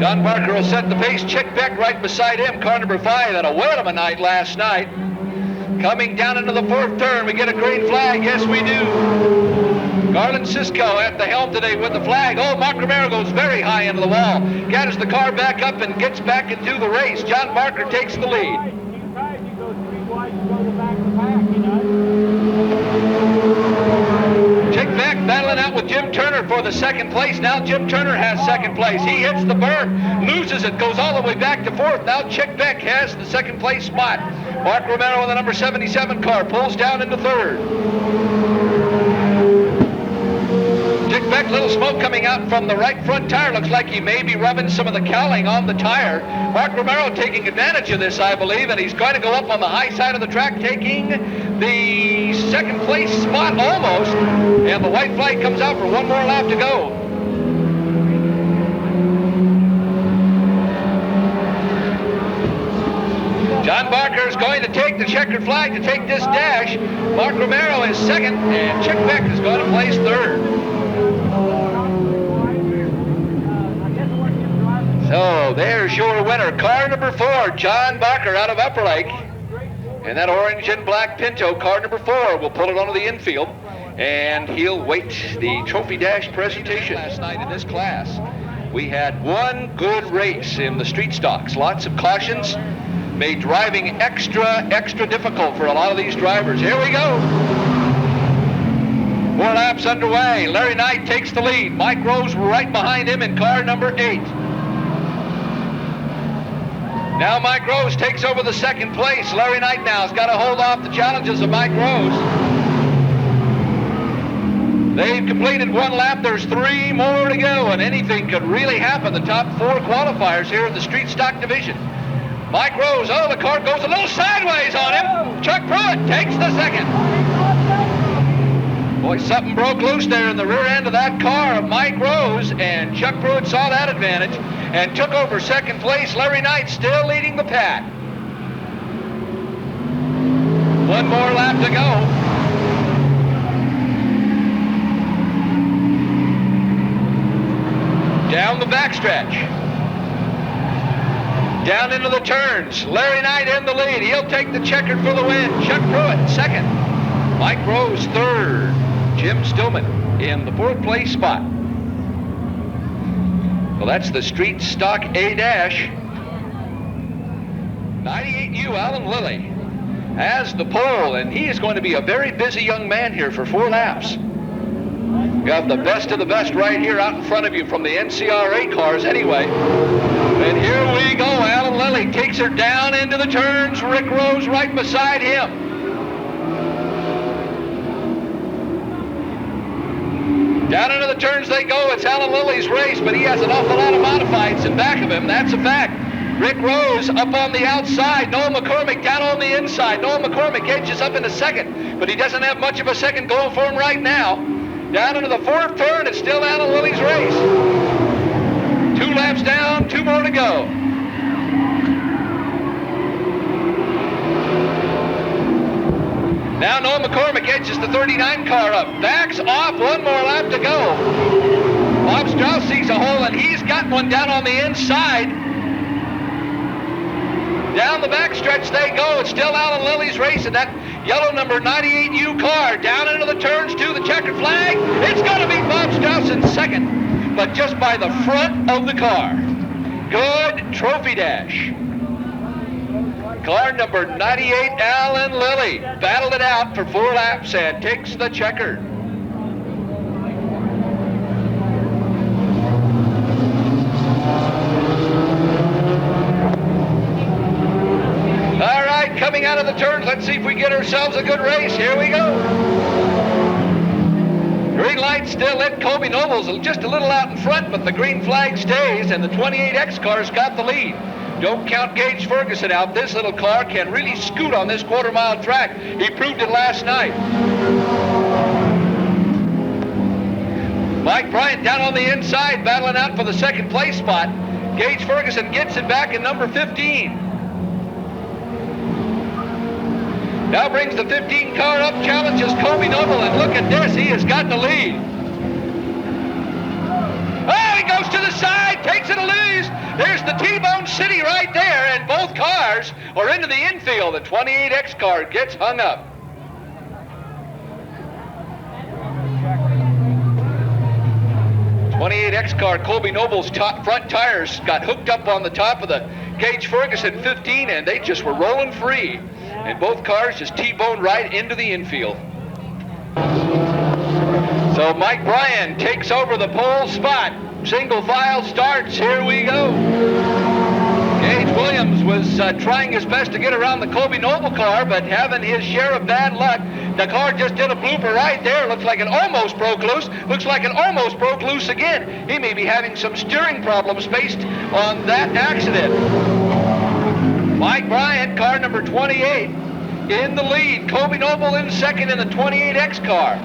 John Barker will set the pace. Chick Beck right beside him, car number 5. And a whale of a night last night. Coming down into the 4th turn, we get a green flag. Yes, we do. Garland Cisco at the helm today with the flag. Oh, Mark Romero goes very high into the wall. Gathers the car back up and gets back into the race. John Barker takes the lead. Chick Beck battling out with Jim Turner for the 2nd place. Now Jim Turner has 2nd place. He hits the berm, loses it, goes all the way back to 4th. Now Chick Beck has the 2nd place spot. Mark Romero in the number 77 car pulls down into 3rd. Chick Beck, little smoke coming out from the right front tire. Looks like he may be rubbing some of the cowling on the tire. Mark Romero taking advantage of this, I believe, and he's going to go up on the high side of the track, taking the 2nd place spot almost. And the white flag comes out for one more lap to go. John Barker is going to take the checkered flag to take this dash. Mark Romero is 2nd, and Chick Beck is going to place 3rd. So there's your winner, car number 4, John Barker out of Upper Lake. And that orange and black Pinto, car number 4, will pull it onto the infield. And he'll wait the trophy dash presentation. Last night in this class, we had one good race in the street stocks. Lots of cautions, made driving extra difficult for a lot of these drivers. Here we go. 4 laps underway. Larry Knight takes the lead. Mike Rose right behind him in car number 8. Now Mike Rose takes over the 2nd place. Larry Knight now has got to hold off the challenges of Mike Rose. They've completed 1 lap. There's 3 more to go, and anything could really happen. The top 4 qualifiers here in the street stock division. Mike Rose, oh, the car goes a little sideways on him. Chuck Pruitt takes the 2nd. Boy, something broke loose there in the rear end of that car of Mike Rose, and Chuck Pruitt saw that advantage and took over 2nd place. Larry Knight still leading the pack. 1 more lap to go. Down the backstretch. Down into the turns. Larry Knight in the lead. He'll take the checkered for the win. Chuck Pruitt 2nd. Mike Rose 3rd. Jim Stillman in the 4th place spot. Well, that's the street stock A-dash. 98U Alan Lilly has the pole, and he is going to be a very busy young man here for 4 laps. You have the best of the best right here out in front of you from the NCRA cars anyway. And here we go. Alan Lilly takes her down into the turns. Rick Rose right beside him. Down into the turns they go. It's Alan Lilly's race, but he has an awful lot of modifieds in back of him. That's a fact. Rick Rose up on the outside. Noel McCormick down on the inside. Noel McCormick edges up into 2nd, but he doesn't have much of a 2nd going for him right now. Down into the 4th turn, it's still Alan Lilly's race. 2 laps down, 2 more to go. Now Noel McCormick edges the 39 car up. Backs off, 1 more lap to go. Bob Strauss sees a hole, and he's got one down on the inside. Down the backstretch they go. It's still Alan Lilly's race in that yellow number 98U car. Down into the turns to the checkered flag. It's going to be Bob Strauss in 2nd, but just by the front of the car. Good trophy dash. Car number 98, Alan Lilly, battled it out for 4 laps and takes the checkered. All right, coming out of the turns, let's see if we get ourselves a good race. Here we go. Green light still lit. Kobe Noble's just a little out in front, but the green flag stays, and the 28X car's got the lead. Don't count Gage Ferguson out. This little car can really scoot on this quarter-mile track. He proved it last night. Mike Bryant down on the inside, battling out for the 2nd place spot. Gage Ferguson gets it back in number 15. Now brings the 15 car up, challenges Kobe Noble, and look at this, he has got the lead. Oh, he goes to the side, takes it a lose. tires or into the infield. The 28X car gets hung up. .28X car, Colby Noble's front tires got hooked up on the top of the Gage Ferguson 15, and they just were rolling free. And both cars just T-boned right into the infield. So Mike Bryan takes over the pole spot. Single file starts. Here we go. Gage Williams was trying his best to get around the Colby Noble car, but having his share of bad luck. The car just did a blooper right there. Looks like it almost broke loose. Looks like it almost broke loose again. He may be having some steering problems based on that accident. Mike Bryan, car number 28, in the lead. Colby Noble in second in the 28X car.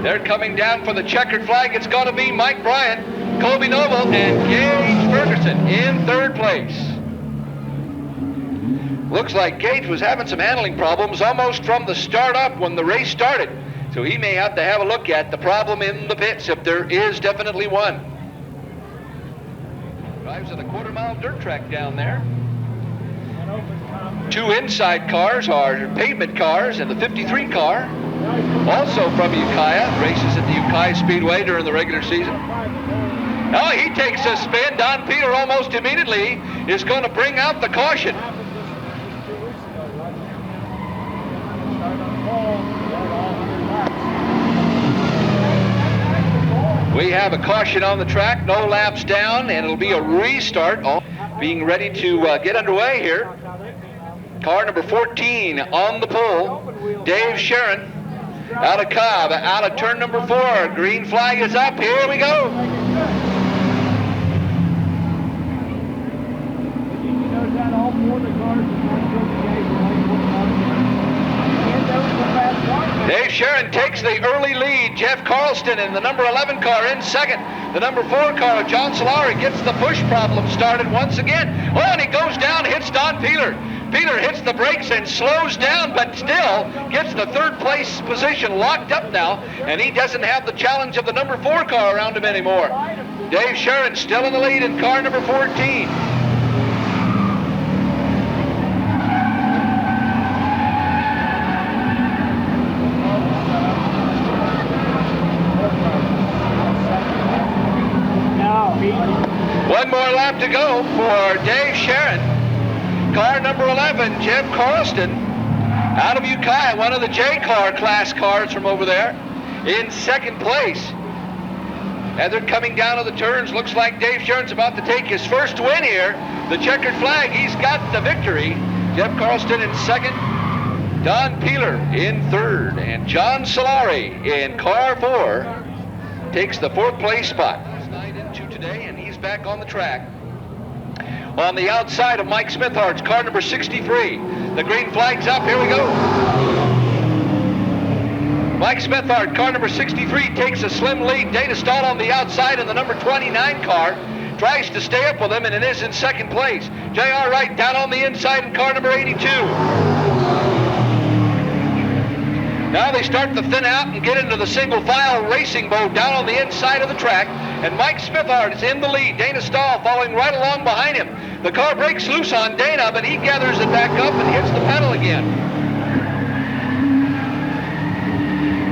They're coming down for the checkered flag. It's going to be Mike Bryan, Colby Noble, and Gage Ferguson in third place. Looks like Gage was having some handling problems almost from the start up when the race started. So he may have to have a look at the problem in the pits if there is definitely one. Drives on a quarter-mile dirt track down there. Two inside cars are pavement cars, and the 53 car, also from Ukiah, races at the Ukiah Speedway during the regular season. Oh, he takes a spin. Don Peter almost immediately is going to bring out the caution. We have a caution on the track, no laps down, and it'll be a restart. Being ready to get underway here. Car number 14 on the pole, Dave Sharon, out of Cobb, out of turn number 4. Green flag is up. Here we go. Dave Sharon takes the early lead. Jeff Carlston in the number 11 car in second. The number 4 car, John Solari, gets the push problem started once again. Oh, and he goes down, hits Don Peeler. Peeler hits the brakes and slows down, but still gets the third place position locked up now, and he doesn't have the challenge of the number 4 car around him anymore. Dave Sharon still in the lead in car number 14. One more lap to go for Dave Sharon. Car number 11, Jeff Carlston, out of Ukiah, one of the J-car class cars from over there, in second place. And they're coming down to the turns. Looks like Dave Sharon's about to take his first win here. The checkered flag, he's got the victory. Jeff Carlston in second, Don Peeler in third, and John Solari in car 4 takes the 4th place spot. Today, and he's back on the track. On the outside of Mike Smithart's car number 63. The green flag's up. Here we go. Mike Smithart, car number 63, takes a slim lead. Dana Stahl on the outside in the number 29 car. Tries to stay up with him, and it is in second place. J.R. Wright down on the inside in car number 82. Now they start to thin out and get into the single file racing mode down on the inside of the track. And Mike Smithart is in the lead. Dana Stahl following right along behind him. The car breaks loose on Dana, but he gathers it back up and hits the pedal again.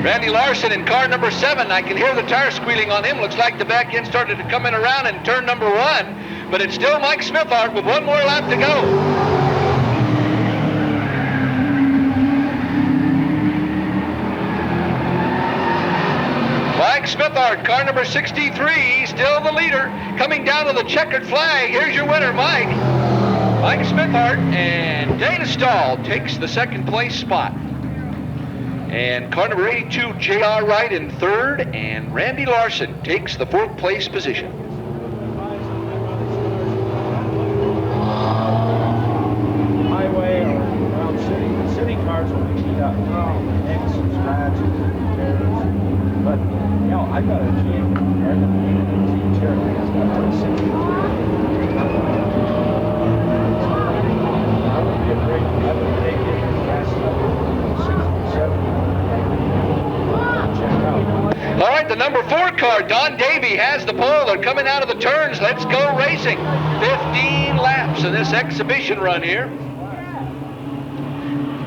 Randy Larson in car number 7. I can hear the tire squealing on him. Looks like the back end started to come in around in turn number 1. But it's still Mike Smithart with one more lap to go. Mike Smithart, car number 63, still the leader. Coming down to the checkered flag. Here's your winner, Mike. Mike Smithart, and Dana Stahl takes the 2nd place spot. And car number 82, J.R. Wright in 3rd, and Randy Larson takes the 4th place position. Highway or around city. The city cars will be keyed up. Nicks and scratches and tears. But, you know, I've got a Jeep, Jeep Cherokee. It's got 26. I would be afraid. I would take it and gas it up 60, 70. Check out. All right, the number 4 car, Don Davey. Davey has the pole. They're coming out of the turns. Let's go racing. 15 laps in this exhibition run here.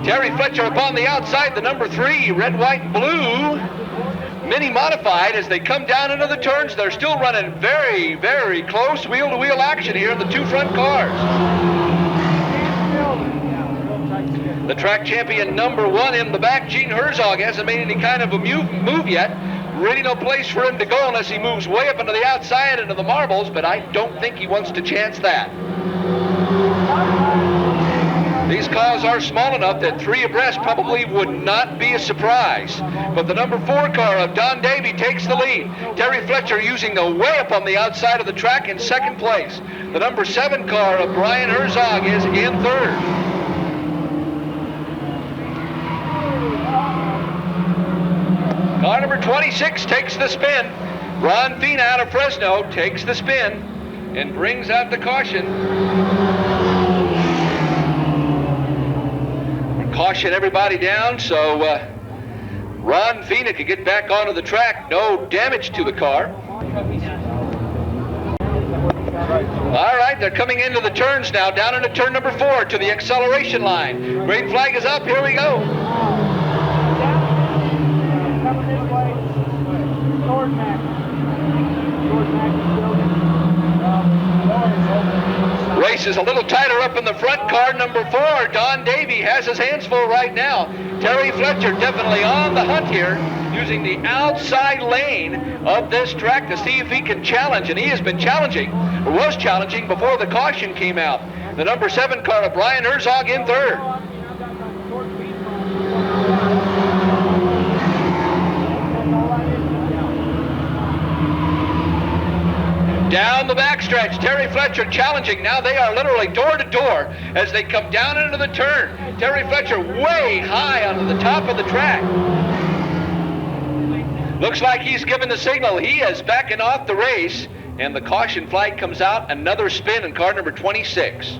Terry Fletcher upon the outside, the number 3, red, white, and blue. Mini modified as they come down into the turns. They're still running very, very close wheel-to-wheel action here in the two front cars. The track champion number 1 in the back, Gene Herzog, hasn't made any kind of a move yet. Really no place for him to go unless he moves way up into the outside into the marbles, but I don't think he wants to chance that. These cars are small enough that 3 abreast probably would not be a surprise. But the number 4 car of Don Davey takes the lead. Terry Fletcher using the way up on the outside of the track in second place. The number 7 car of Brian Herzog is in third. Car number 26 takes the spin. Ron Fina out of Fresno takes the spin and brings out the caution. Caution everybody down so Ron Fina could get back onto the track. No damage to the car. All right, they're coming into the turns now, down into turn number 4 to the acceleration line. Green flag is up, here we go. Race is a little tighter up in the front. Car number 4, Don Davey, has his hands full right now. Terry Fletcher definitely on the hunt here, using the outside lane of this track to see if he can challenge, and he has been challenging, or was challenging before the caution came out. The number 7 car of Brian Herzog in third. Down the backstretch, Terry Fletcher challenging. Now they are literally door to door as they come down into the turn. Terry Fletcher way high onto the top of the track. Looks like he's given the signal. He is backing off the race, and the caution flag comes out. Another spin in car number 26.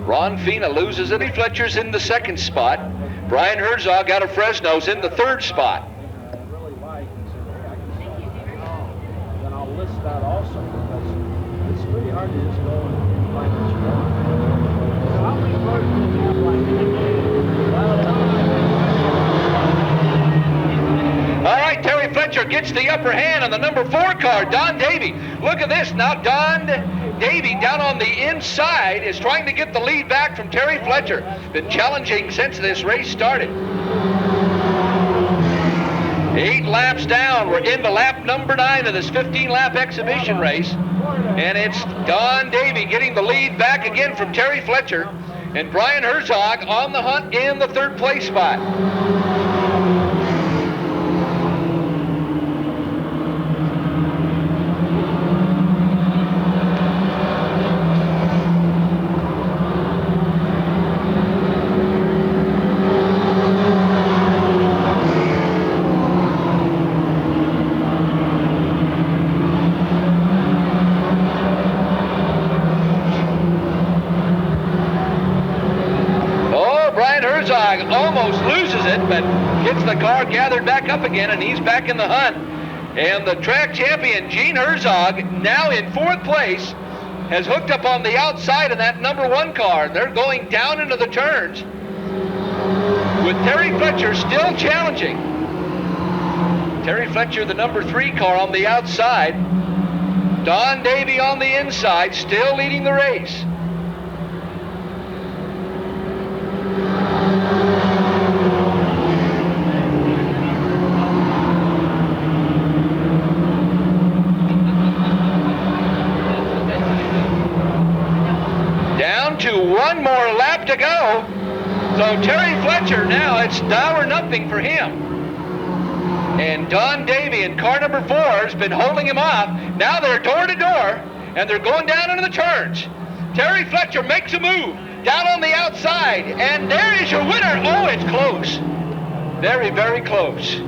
Ron Fina loses it. Fletcher's in the second spot. Brian Herzog out of Fresno's in the third spot. List that also because it's really hard to just go and find what you want. So how many cars do you have like? All right, Terry Fletcher gets the upper hand on the number 4 car, Don Davey. Look at this now, Don Davey down on the inside is trying to get the lead back from Terry Fletcher. Been challenging since this race started. 8 laps down. We're into lap number 9 of this 15-lap exhibition race. And it's Don Davey getting the lead back again from Terry Fletcher. And Brian Herzog on the hunt in the third place spot. Almost loses it, but gets the car gathered back up again, and he's back in the hunt. And the track champion, Gene Herzog, now in 4th place, has hooked up on the outside of that number 1 car. They're going down into the turns with Terry Fletcher still challenging. Terry Fletcher, the number 3 car on the outside. Don Davey on the inside, still leading the race. To 1 more lap to go. So Terry Fletcher now, it's now or nothing for him. And Don Davey in car number 4 has been holding him off. Now they're door to door, and they're going down into the turns. Terry Fletcher makes a move down on the outside, and there is your winner. Oh, it's close. Very, very close.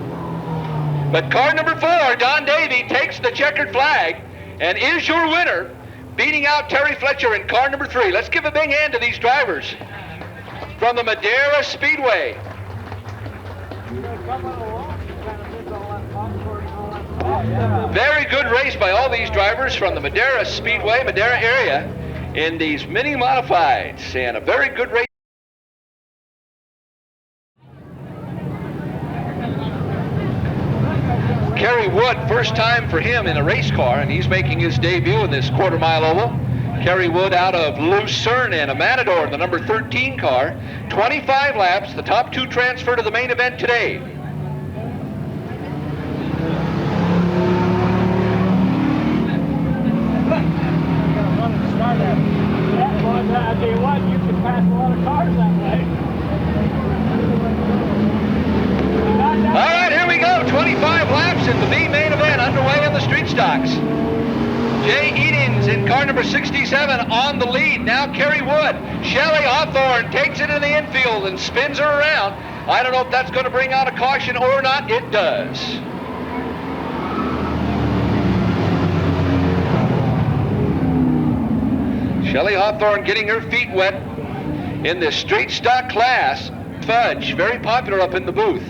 But car number 4, Don Davey, takes the checkered flag and is your winner, beating out Terry Fletcher in car number 3. Let's give a big hand to these drivers from the Madera Speedway. Very good race by all these drivers from the Madera Speedway, Madera area in these mini modifieds, and a very good race. Kerry Wood, first time for him in a race car, and he's making his debut in this quarter-mile oval. Kerry Wood out of Lucerne in a Matador in the number 13 car. 25 laps, the top two transfer to the main event today. I tell you what, you can pass a lot of cars that way. All right, here we go. 25 laps in the B main event underway on the street stocks. Jay Edens in car number 67 on the lead. Now Kerry Wood. Shelley Hawthorne takes it in the infield and spins her around. I don't know if that's going to bring out a caution or not. It does. Shelley Hawthorne getting her feet wet in the street stock class. Fudge, very popular up in the booth.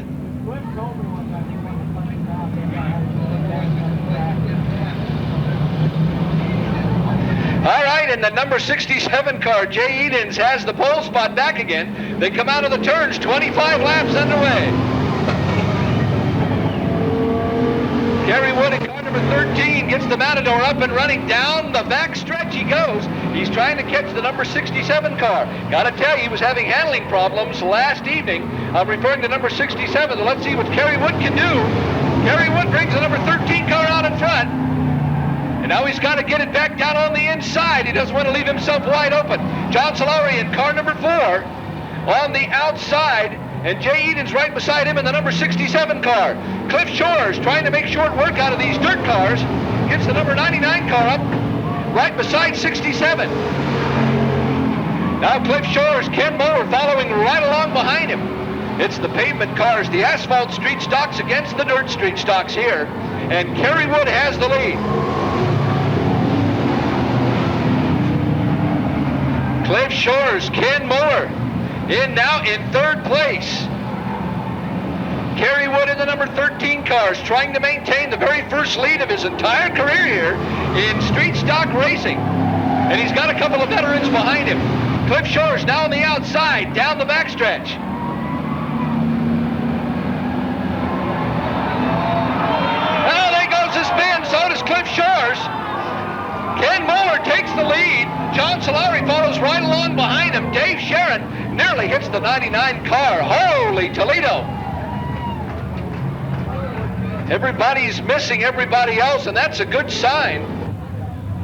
All right, in the number 67 car, Jay Edens has the pole spot back again. They come out of the turns, 25 laps underway. Kerry Wood in car number 13 gets the Matador up and running. Down the back stretch he goes. He's trying to catch the number 67 car. Gotta tell you, he was having handling problems last evening. I'm referring to number 67. So let's see what Kerry Wood can do. Kerry Wood brings the number 13 car out in front. And now he's got to get it back down on the inside. He doesn't want to leave himself wide open. John Solari in car number 4 on the outside. And Jay Edens right beside him in the number 67 car. Cliff Shores trying to make short work out of these dirt cars. Gets the number 99 car up right beside 67. Now Cliff Shores, Ken Moore following right along behind him. It's the pavement cars, the asphalt street stocks against the dirt street stocks here. And Kerry Wood has the lead. Cliff Shores, Ken Moore in now in third place. Kerry Wood in the number 13 cars trying to maintain the very first lead of his entire career here in street stock racing. And he's got a couple of veterans behind him. Cliff Shores now on the outside, down the backstretch. Now there goes the spin, so does Cliff Shores. Ken Moore takes the lead. John Solari follows right along behind him. Dave Sharon nearly hits the 99 car. Holy Toledo. Everybody's missing everybody else, and that's a good sign.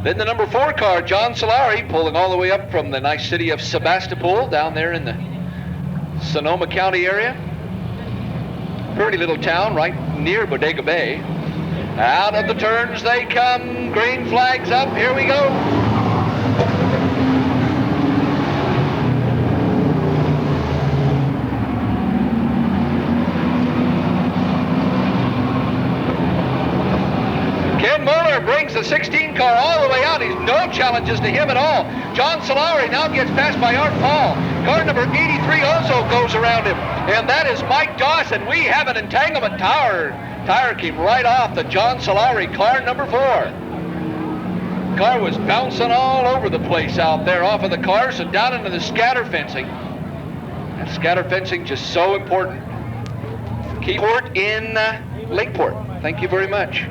Then the number 4 car, John Solari, pulling all the way up from the nice city of Sebastopol down there in the Sonoma County area. Pretty little town right near Bodega Bay. Out of the turns they come. Green flags up. Here we go. Ken Moeller brings the 16 car all the way out. He's no challenges to him at all. John Solari now gets passed by Art Paul. Car number 83 also goes around him. And that is Mike Dawson. We have an entanglement. Tire came right off the John Solari car number 4. Car was bouncing all over the place out there off of the cars and down into the scatter fencing. That scatter fencing just so important. Lakeport in Lakeport. Thank you very much.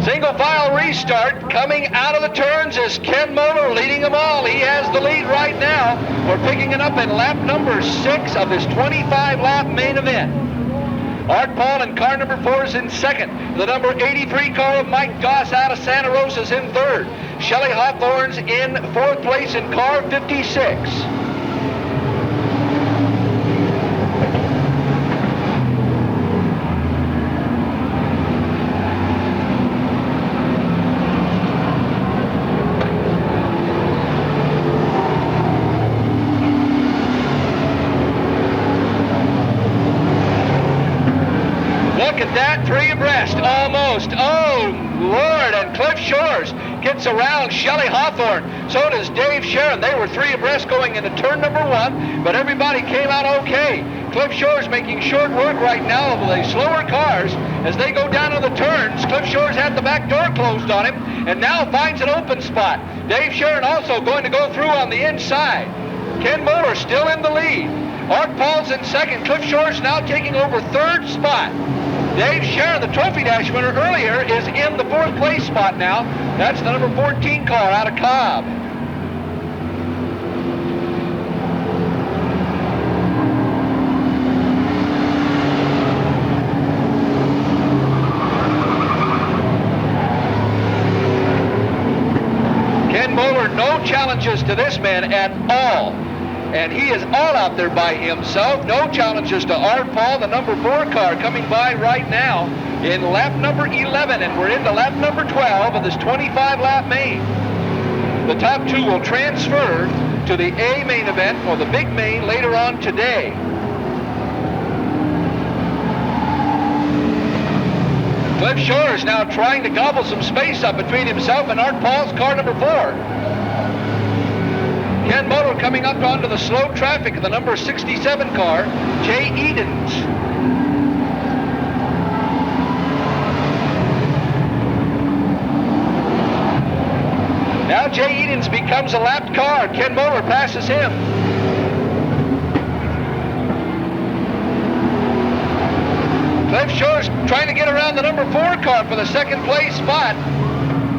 Single file restart coming out of the turns is Ken Moeller leading them all. He has the lead right now. We're picking it up in lap number 6 of this 25-lap main event. Art Paul in car number 4 is in second. The number 83 car of Mike Doss out of Santa Rosa is in third. Shelley Hawthorne's in 4th place in car 56. at that, 3 abreast, almost. Oh, Lord, and Cliff Shores gets around Shelley Hawthorne. So does Dave Sharon. They were 3 abreast going into turn number 1, but everybody came out okay. Cliff Shores making short work right now of the slower cars as they go down to the turns. Cliff Shores had the back door closed on him and now finds an open spot. Dave Sharon also going to go through on the inside. Ken Moeller still in the lead. Art Paul's in second. Cliff Shores now taking over 3rd spot. Dave Sharon, the Trophy Dash winner earlier, is in the 4th place spot now. That's the number 14 car out of Cobb. Ken Moeller, no challenges to this man at all. And he is all out there by himself. No challenges to Art Paul, the number 4 car, coming by right now in lap number 11. And we're into lap number 12 of this 25-lap main. The top 2 will transfer to the A main event or the big main later on today. Cliff Shores now trying to gobble some space up between himself and Art Paul's car number 4. Ken Moeller coming up onto the slow traffic of the number 67 car, Jay Edens. Now Jay Edens becomes a lapped car. Ken Moeller passes him. Cliff Shores trying to get around the number 4 car for the 2nd place spot.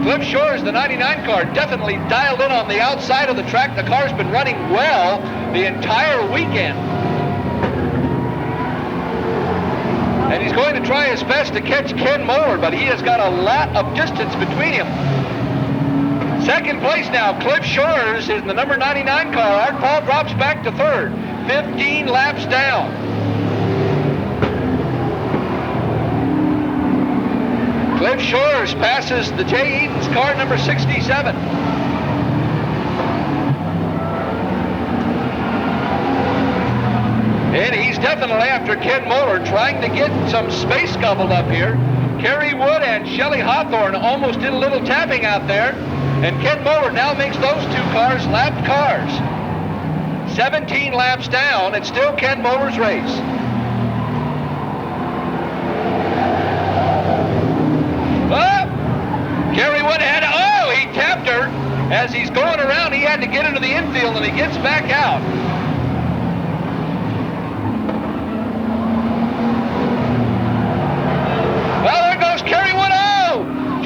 Cliff Shores, the 99 car, definitely dialed in on the outside of the track. The car's been running well the entire weekend. And he's going to try his best to catch Ken Moeller, but he has got a lot of distance between him. 2nd place now, Cliff Shores is the number 99 car. Art Paul drops back to 3rd, 15 laps down. Cliff Shores passes the Jay Edens car number 67. And he's definitely after Ken Moeller, trying to get some space gobbled up here. Kerry Wood and Shelley Hawthorne almost did a little tapping out there. And Ken Moeller now makes those 2 cars lapped cars. 17 laps down, it's still Ken Moeller's race. Kerry Wood he tapped her. As he's going around, he had to get into the infield, and he gets back out. Well, there goes Kerry Wood.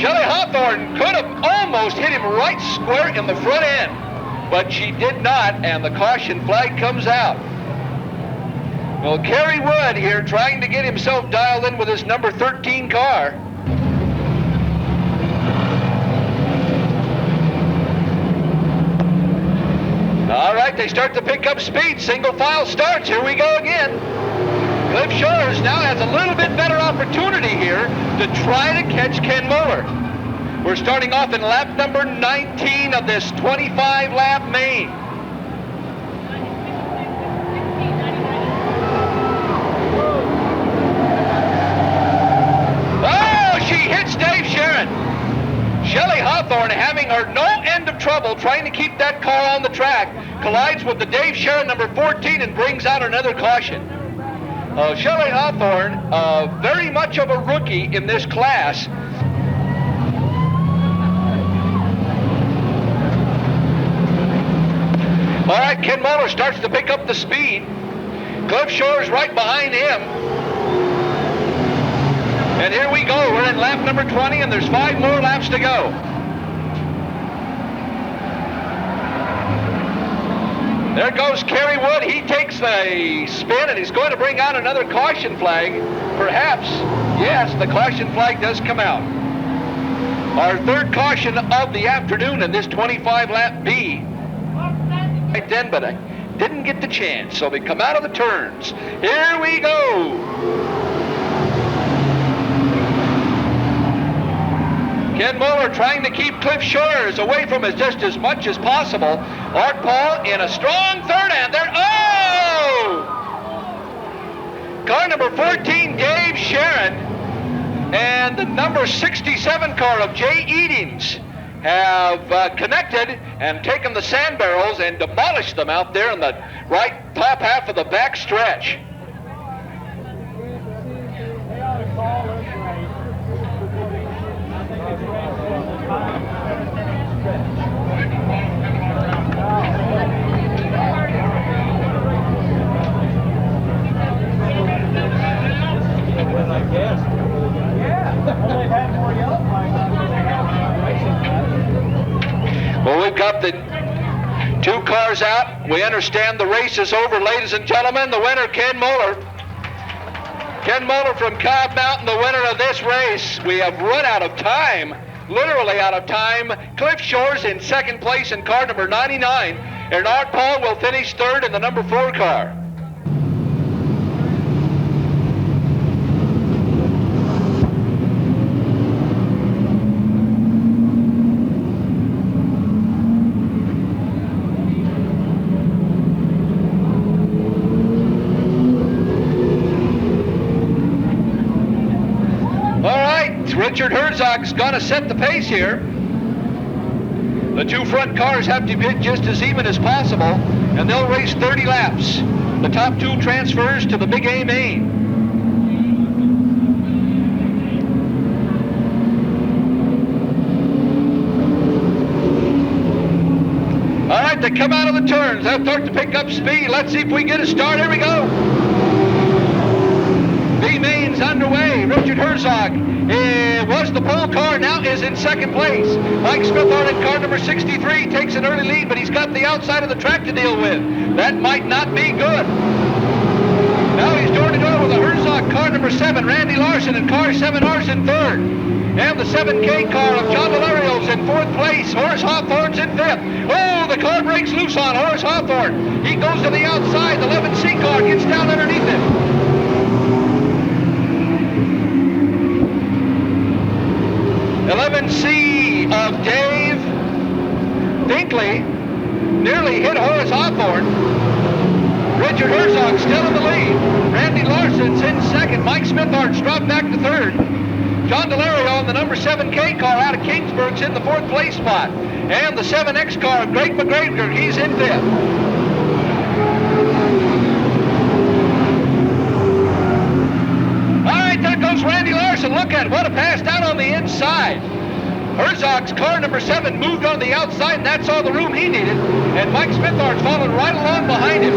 Shelley Hawthorne could have almost hit him right square in the front end, but she did not, and the caution flag comes out. Well, Kerry Wood here trying to get himself dialed in with his number 13 car. All right, they start to pick up speed. Single file starts. Here we go again. Cliff Shores now has a little bit better opportunity here to try to catch Ken Moeller. We're starting off in lap number 19 of this 25-lap main. Oh, she hits Dave Sharon. Shelley Hawthorne, having her no end of trouble trying to keep that car on the track, collides with the Dave Sharon number 14 and brings out another caution. Shelley Hawthorne, very much of a rookie in this class. All right, Ken Moeller starts to pick up the speed. Cliff Shores right behind him. And here we go. We're in lap number 20, and there's 5 more laps to go. There goes Kerry Wood. He takes a spin, and he's going to bring out another caution flag. Perhaps, yes, the caution flag does come out. Our 3rd caution of the afternoon in this 25-lap B. Right then, but I didn't get the chance, so they come out of the turns. Here we go. Ken Moeller trying to keep Cliff Shores away from us just as much as possible. Art Paul in a strong 3rd, and there, car number 14, Dave Sharon, and the number 67 car of Jay Eadings have connected and taken the sand barrels and demolished them out there in the right top half of the back stretch. Well, we've got the 2 cars out. We understand the race is over, ladies and gentlemen. The winner, Ken Moeller. Ken Moeller from Cobb Mountain, the winner of this race. We have run out of time, literally out of time. Cliff Shores in second place in car number 99. Bernard Paul will finish third in the number 4 car. Richard Herzog's going to set the pace here. The 2 front cars have to be just as even as possible, and they'll race 30 laps. The top 2 transfers to the Big A main. All right, they come out of the turns. They'll start to pick up speed. Let's see if we get a start. Here we go. B main's underway. Richard Herzog was the pole car, now is in second place. Mike Smithard in car number 63 takes an early lead, but he's got the outside of the track to deal with. That might not be good. Now he's door to door with the Herzog car number 7, Randy Larson, and car 7R's in third. And the 7K car of John Valerio's in 4th place. Horace Hawthorne's in 5th. Oh, the car breaks loose on Horace Hawthorne. He goes to the outside. The 11C car gets down underneath him. 11C of Dave Finkley nearly hit Horace Hawthorne. Richard Herzog still in the lead. Randy Larson's in second. Mike Smithard's dropped back to third. John Delario in the number 7K car out of Kingsburg's in the 4th place spot. And the 7X car of Greg McGregor, he's in 5th. There goes Randy Larson. Look at what a pass down on the inside. Herzog's car number 7 moved on the outside, and that's all the room he needed. And Mike Smithard's following right along behind him.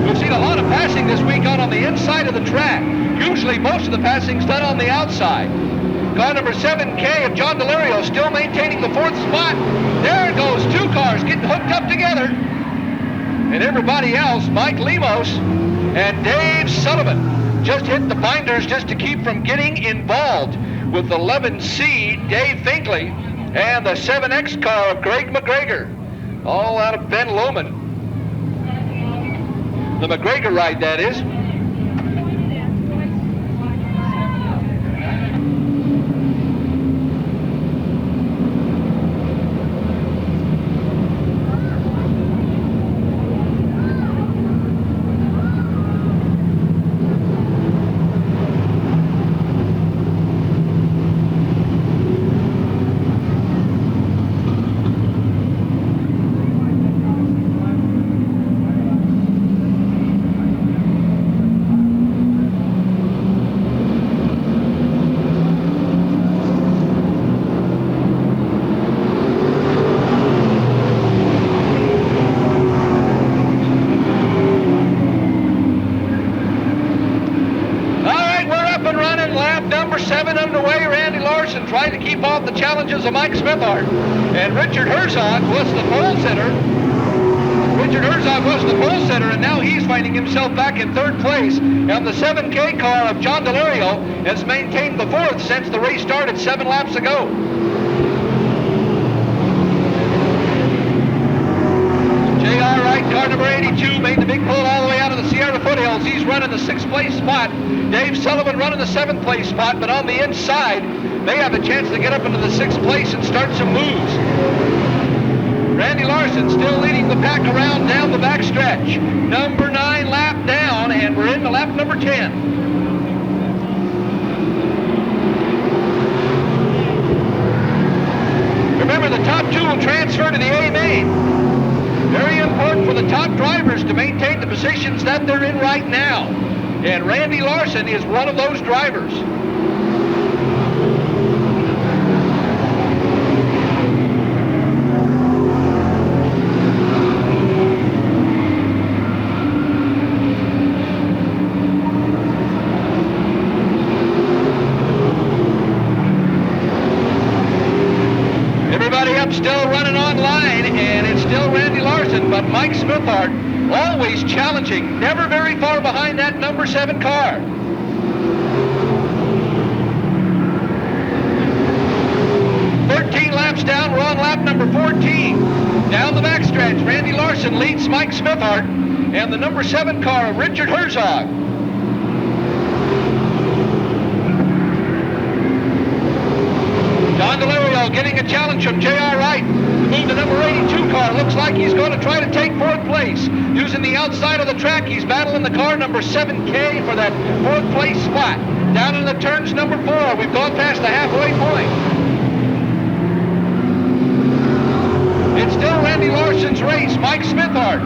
We've seen a lot of passing this week on the inside of the track. Usually most of the passing's done on the outside. Car number 7K of John Delario still maintaining the 4th spot. There it goes, 2 cars getting hooked up together. And everybody else, Mike Lemos and Dave Sullivan, just hit the binders just to keep from getting involved with the 11C, Dave Finkley, and the 7X car of Greg McGregor, all out of Ben Lomond. The McGregor ride, that is. Trying to keep off the challenges of Mike Smithard. And Richard Herzog was the pole sitter. And now he's finding himself back in 3rd place. And the 7K car of John Delario has maintained the 4th since the race started 7 laps ago. J.R. Wright, car number 82, made the big pull all the way out of the Sierra foothills. He's running the 6th place spot. Dave Sullivan running the 7th place spot, but on the inside, they have a chance to get up into the 6th place and start some moves. Randy Larson still leading the pack around down the back stretch. Number 9 lap down, and we're into lap number 10. transfer to the A main. Very important for the top drivers to maintain the positions that they're in right now. And Randy Larson is one of those drivers. Everybody up still running online, and it's still Randy Larson, but Mike Smithart always challenging, never very far behind that number 7 car. Laps down, we're on lap number 14. Down the backstretch, Randy Larson leads Mike Smithart and the number 7 car, Richard Herzog. John Delario getting a challenge from J.R. Wright to move the number 82 car. Looks like he's going to try to take 4th place. Using the outside of the track, he's battling the car number 7K for that 4th place spot. Down in the turns number 4, we've gone past the halfway point. It's still Randy Larson's race. Mike Smithart,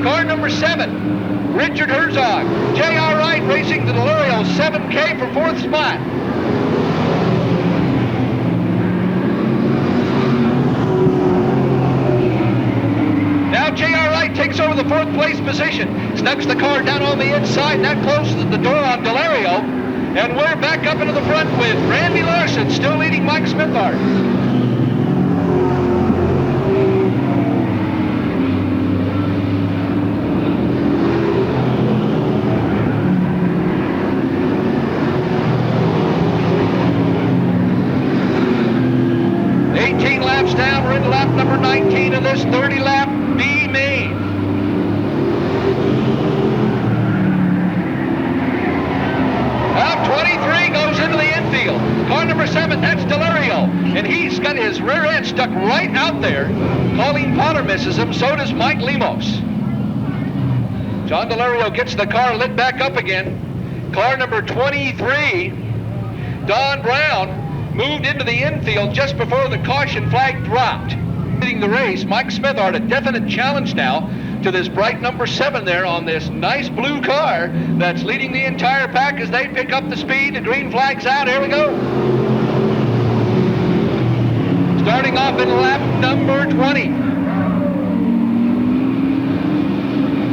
car number 7, Richard Herzog, J.R. Wright racing the Delario 7K for 4th spot. Now J.R. Wright takes over the 4th place position, snugs the car down on the inside, and that closes the door on Delario. And we're back up into the front with Randy Larson still leading Mike Smithart. Down, we're in lap number 19 of this 30-lap B main. Lap 23 goes into the infield. Car number 7, that's Delario, and he's got his rear end stuck right out there. Colleen Potter misses him, so does Mike Lemos. John Delario gets the car lit back up again. Car number 23, Don Brown, moved into the infield just before the caution flag dropped. Leading the race, Mike Smithart, a definite challenge now to this bright number 7 there on this nice blue car that's leading the entire pack as they pick up the speed. The green flag's out. Here we go. Starting off in lap number 20.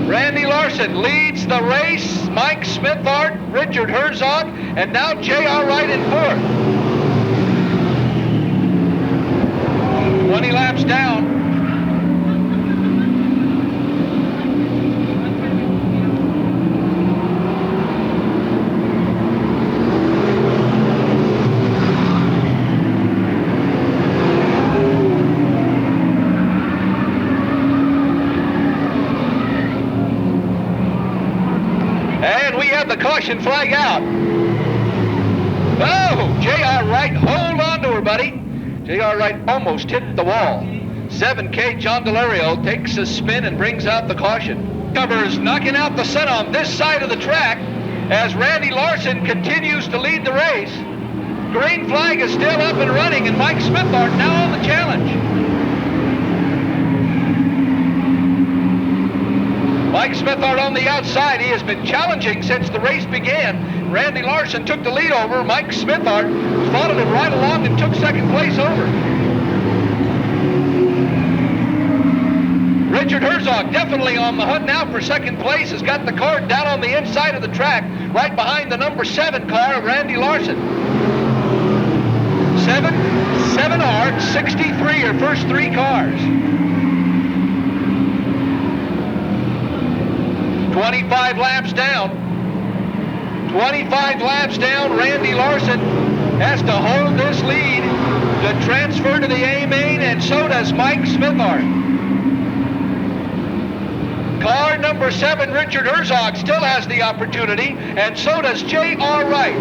Randy Larson leads the race. Mike Smithart, Richard Herzog, and now J.R. Wright in 4th. 20 laps down. And we have the caution flag out. Oh, J.R. Wright, hold on to her, buddy. J.R. Wright almost hit the wall. 7K John Delario takes a spin and brings out the caution. Covers knocking out the sun on this side of the track as Randy Larson continues to lead the race. Green flag is still up and running, and Mike Smithart now on the challenge. Mike Smithart on the outside. He has been challenging since the race began. Randy Larson took the lead over. Mike Smithart followed him right along and took 2nd place over. Richard Herzog definitely on the hunt now for 2nd place. Has got the car down on the inside of the track, right behind the number 7 car of Randy Larson. 7R, 63 are first 3 cars. 25 laps down. 25 laps down, Randy Larson has to hold this lead to transfer to the A main, and so does Mike Smithart. Car number 7, Richard Herzog, still has the opportunity, and so does J.R. Wright.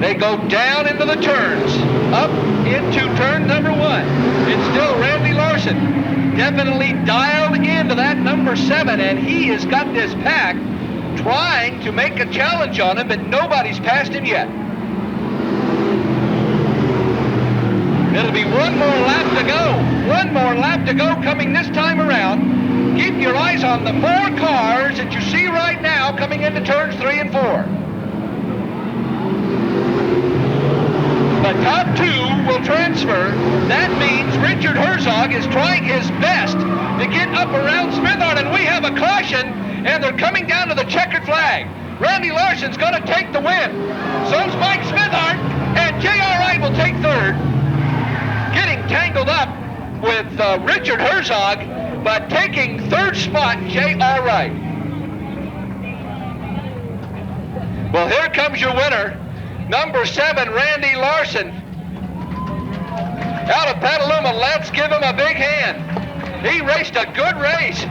They go down into the turns, up into turn number 1. It's still Randy Larson, definitely dialed into that number 7, and he has got this pack trying to make a challenge on him, but nobody's passed him yet. It'll be one more lap to go. One more lap to go coming this time around. Keep your eyes on the 4 cars that you see right now coming into turns 3 and 4. The top 2 will transfer. That means Richard Herzog is trying his best to get up around Smithard, and we have a caution, and they're coming down to the checkered flag. Randy Larson's going to take the win. So's Mike Smithard, and J.R. Wright will take 3rd. Getting tangled up with Richard Herzog, but taking 3rd spot, J.R. Wright. Well, here comes your winner, number 7, Randy Larson. Out of Petaluma, let's give him a big hand. He raced a good race.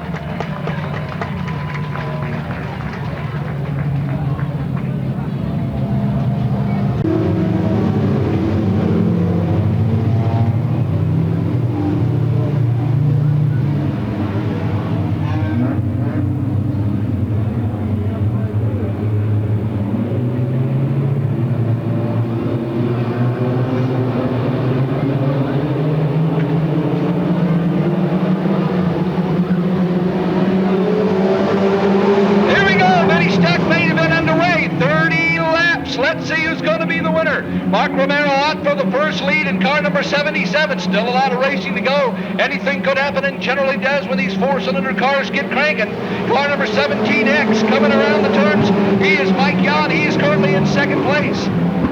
Mark Romero out for the first lead in car number 77. Still a lot of racing to go. Anything could happen, and generally does when these 4-cylinder cars get cranking. Car number 17X coming around the turns. He is Mike Yon. He is currently in 2nd place.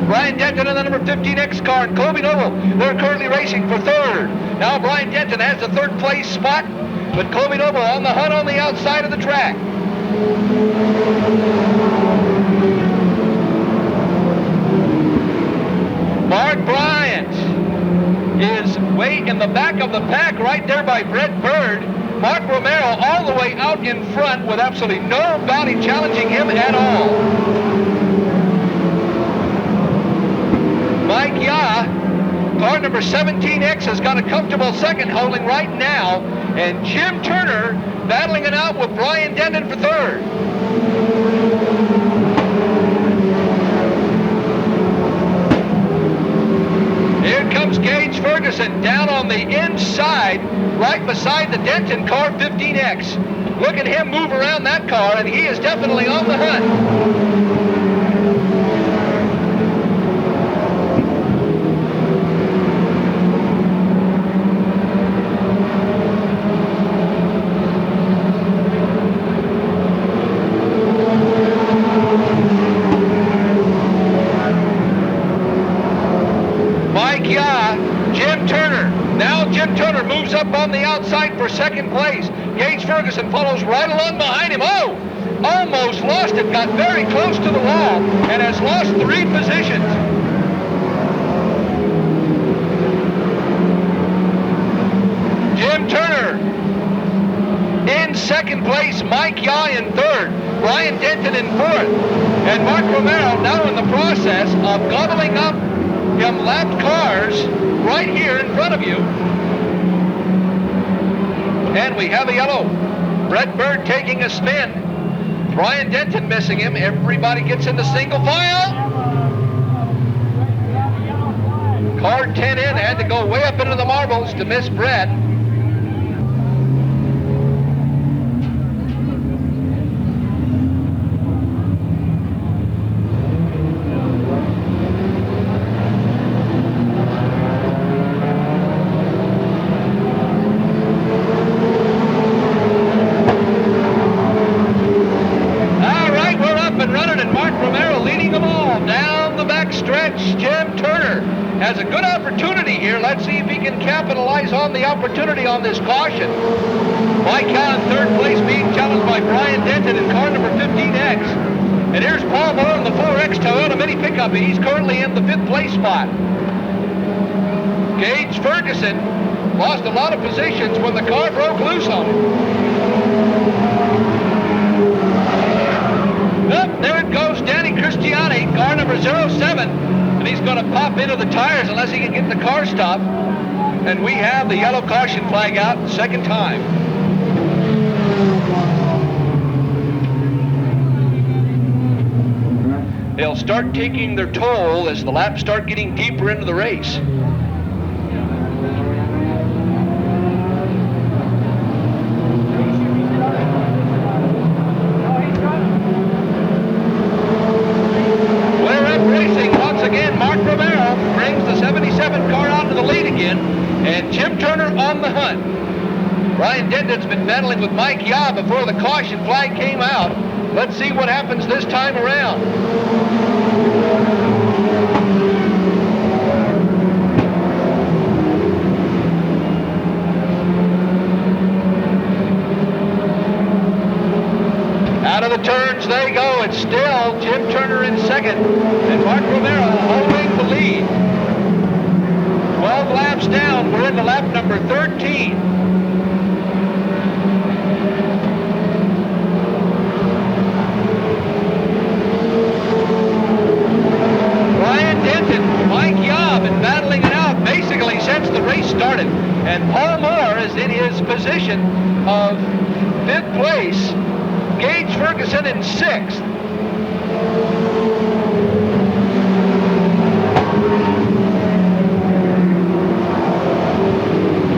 Brian Denton in the number 15X car, and Colby Noble, they're currently racing for 3rd. Now Brian Denton has the 3rd place spot, but Colby Noble on the hunt on the outside of the track. Mark Bryant is way in the back of the pack right there by Brett Bird. Mark Romero all the way out in front with absolutely nobody challenging him at all. Mike Yah, car number 17X, has got a comfortable 2nd holding right now, and Jim Turner battling it out with Brian Denton for 3rd. Here comes Gage Ferguson down on the inside, right beside the Denton car 15X. Look at him move around that car, and he is definitely on the hunt. Jim Turner. Now Jim Turner moves up on the outside for 2nd place. Gage Ferguson follows right along behind him. Oh! Almost lost it. Got very close to the wall and has lost 3 positions. Jim Turner in 2nd place. Mike Yah in 3rd. Brian Denton in 4th. And Mark Romero now in the process of gobbling up him lapped cars right here in front of you. And we have a yellow. Brett Bird taking a spin. Brian Denton missing him. Everybody gets into single file. Car 10 in had to go way up into the marbles to miss Brett. Has a good opportunity here. Let's see if he can capitalize on the opportunity on this caution. Mike Young in 3rd place being challenged by Brian Denton in car number 15X. And here's Paul Moore in the 4X Toyota Mini Pickup. He's currently in the 5th place spot. Gage Ferguson lost a lot of positions when the car broke loose on him. Up there it goes, Danny Christiani, car number 07. and he's going to pop into the tires unless he can get the car stopped. And we have the yellow caution flag out second time. They'll start taking their toll as the laps start getting deeper into the race. We're up racing once again. Mark Romero brings the 77 car out to the lead again, and Jim Turner on the hunt. Brian Denton's been battling with Mike Yaw before the caution flag came out. Let's see what happens this time around. Out of the turns they go. It's still Jim Turner in second and Mark Romero holding the lead. 12 laps down. We're into lap number 13. Mike Yaw been battling it out basically since the race started. And Paul Moore is in his position of 5th place. Gage Ferguson in 6th.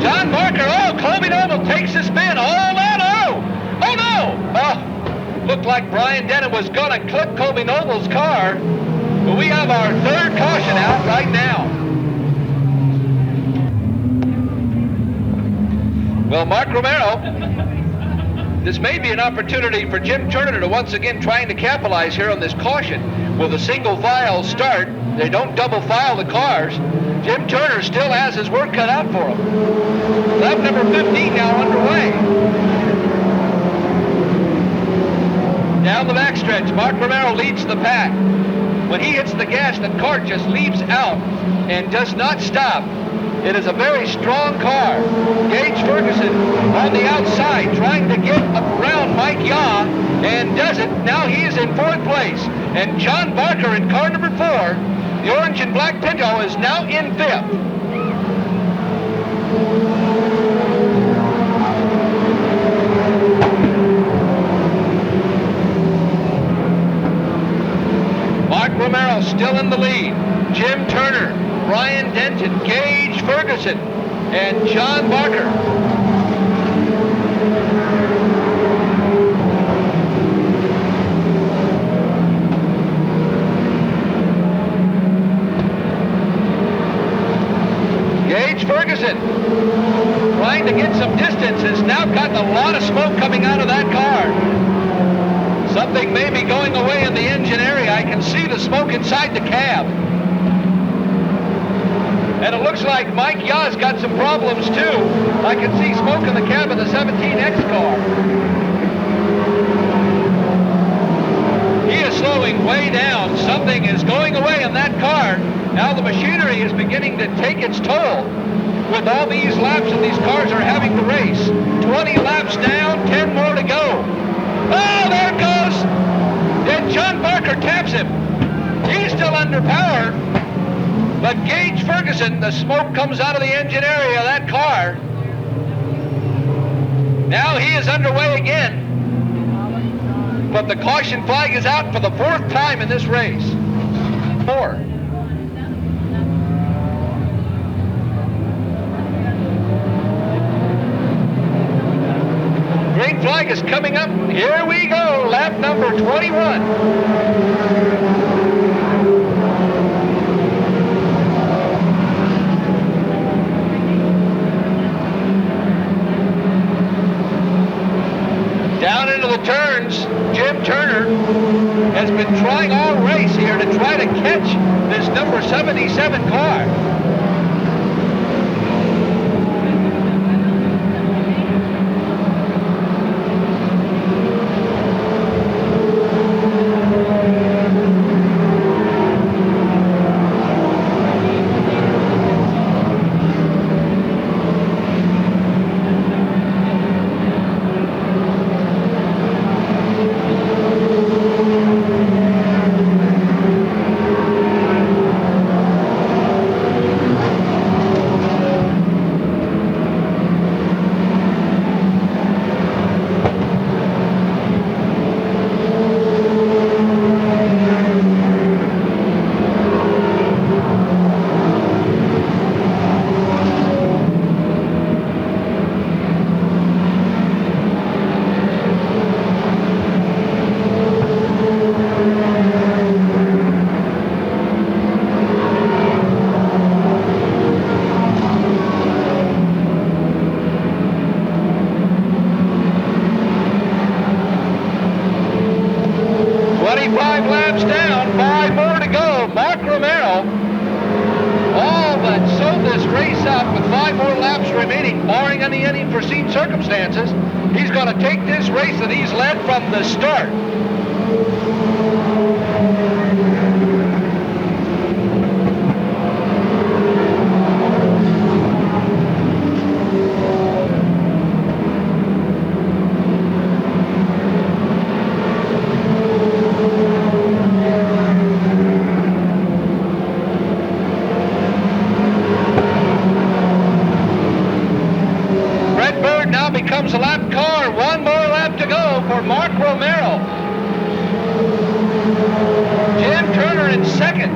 John Barker, Colby Noble takes the spin. Oh no! Looked like Brian Denton was going to clip Colby Noble's car. But we have our 3rd caution out right now. Well, Mark Romero, this may be an opportunity for Jim Turner to once again trying to capitalize here on this caution. With a single file start, they don't double file the cars. Jim Turner still has his work cut out for him. Lap number 15 now underway. Down the backstretch, Mark Romero leads the pack. When he hits the gas, the car just leaps out and does not stop. It is a very strong car. Gage Ferguson on the outside trying to get around Mike Yaw and does it. Now he is in 4th place. And John Barker in car number 4, the orange and black Pinto, is now in 5th. Mark Romero still in the lead. Jim Turner, Brian Denton, Gage Ferguson, and John Barker. Gage Ferguson, trying to get some distance, has now gotten a lot of smoke coming out of that car. Something may be going away in the engine area. I can see the smoke inside the cab. And it looks like Mike Yaw's got some problems too. I can see smoke in the cab of the 17X car. He is slowing way down. Something is going away in that car. Now the machinery is beginning to take its toll. With all these laps that these cars are having to race. 20 laps down, 10 more to go. Oh, there it goes! Then John Barker taps him. He's still under power. But Gage Ferguson, the smoke comes out of the engine area of that car. Now he is underway again. But the caution flag is out for the 4th time in this race. 4. Green flag is coming up. Here we go, lap number 21. Down into the turns, Jim Turner has been trying all race here to try to catch this number 77 car. meaning, barring any unforeseen circumstances, he's going to take this race that he's led from the start. Becomes a lap car. One more lap to go for Mark Romero. Jim Turner in second.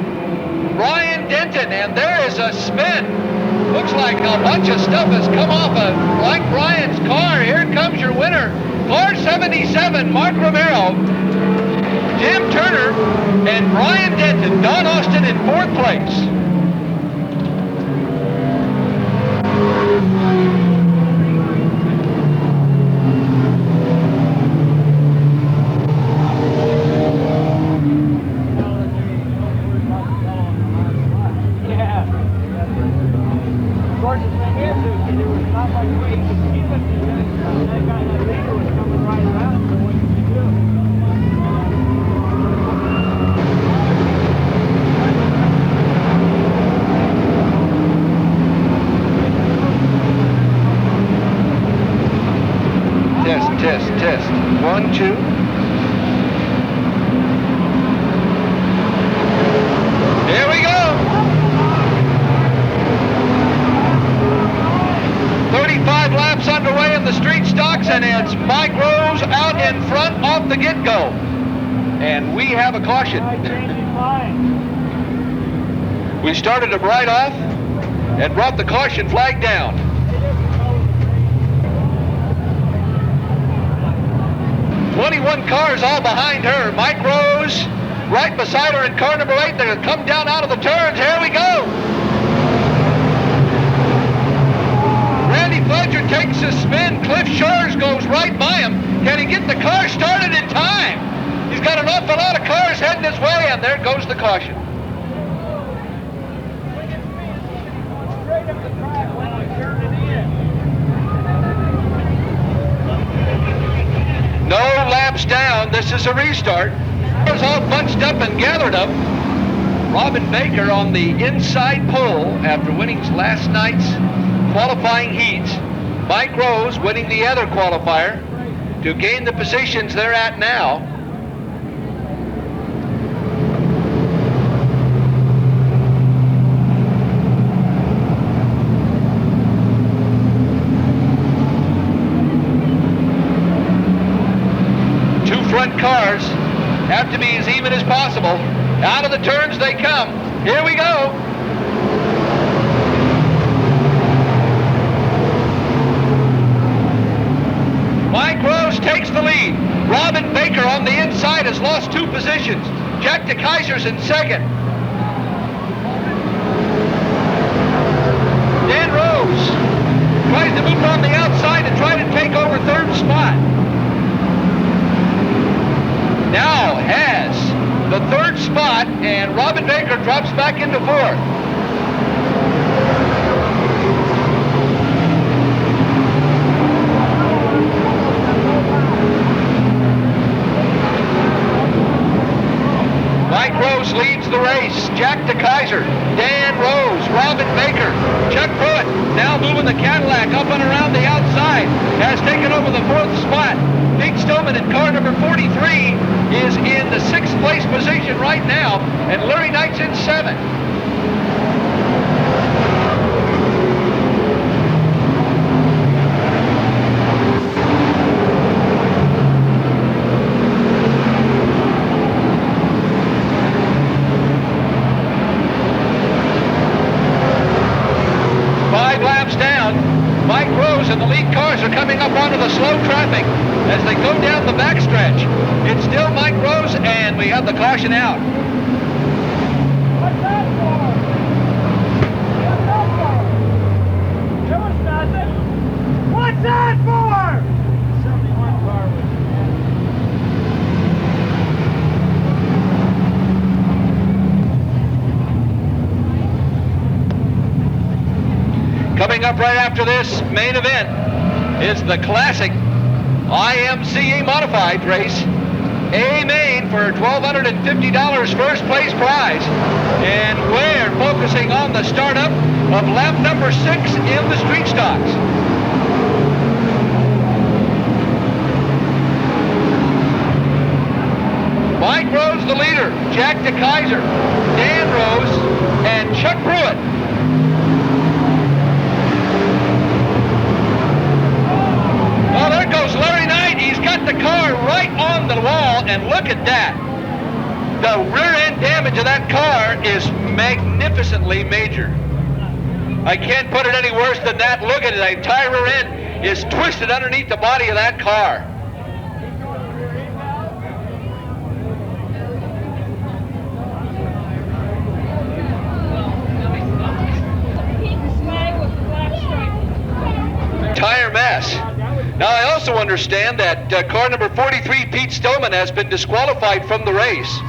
Brian Denton, and there is a spin. Looks like a bunch of stuff has come off of like Brian's car. Here comes your winner. Car 77, Mark Romero, Jim Turner, and Brian Denton. Don Austin in fourth place. Test. 1, 2. Here we go. 35 laps underway in the street stocks, and it's Mike Rose out in front off the get-go. And we have a caution. We started him right off and brought the caution flag down. 21 cars all behind her. Mike Rose right beside her in car number 8. They're going to come down out of the turns. Here we go. Randy Fudger takes a spin. Cliff Shores goes right by him. Can he get the car started in time? He's got an awful lot of cars heading his way, and there goes the caution. Straight up the track when I turned it in. No laps down. This is a restart. Cars all bunched up and gathered up. Robin Baker on the inside pole after winning last night's qualifying heats. Mike Rose winning the other qualifier to gain the positions they're at now. Front cars have to be as even as possible. Out of the turns they come. Here we go. Mike Rose takes the lead. Robin Baker on the inside has lost 2 positions. Jack DeKaiser's in second. Dan Rose tries to move on the outside and try to take over third spot. Now has the third spot, and Robin Baker drops back into fourth. Mike Rose leads the race. Jack DeKaiser, Dan Rose, Robin Baker, Chuck Pruitt now moving the Cadillac up and around the outside, has taken over the fourth spot. Pete Stillman in car number 43 is in the 6th place position right now, and Larry Knight's in 7th. Mike Rose and the lead cars are coming up onto the slow traffic as they go down the backstretch. It's still Mike Rose, and we have the caution out. What's that for? What's that for? There was nothing. What's that for? 71 car was Coming up right after this main event is the classic IMCA modified race. A main for $1,250 first place prize. And we're focusing on the startup of lap number 6 in the street stocks. Mike Rose, the leader. Jack DeKaiser, Dan Rose, and Chuck Pruitt. Oh, there goes Larry Knight. He's got the car right on the wall, and look at that. The rear end damage of that car is magnificently major. I can't put it any worse than that. Look at it. The entire rear end is twisted underneath the body of that car. Entire mess. Now, I also understand that car number 43, Pete Stillman, has been disqualified from the race.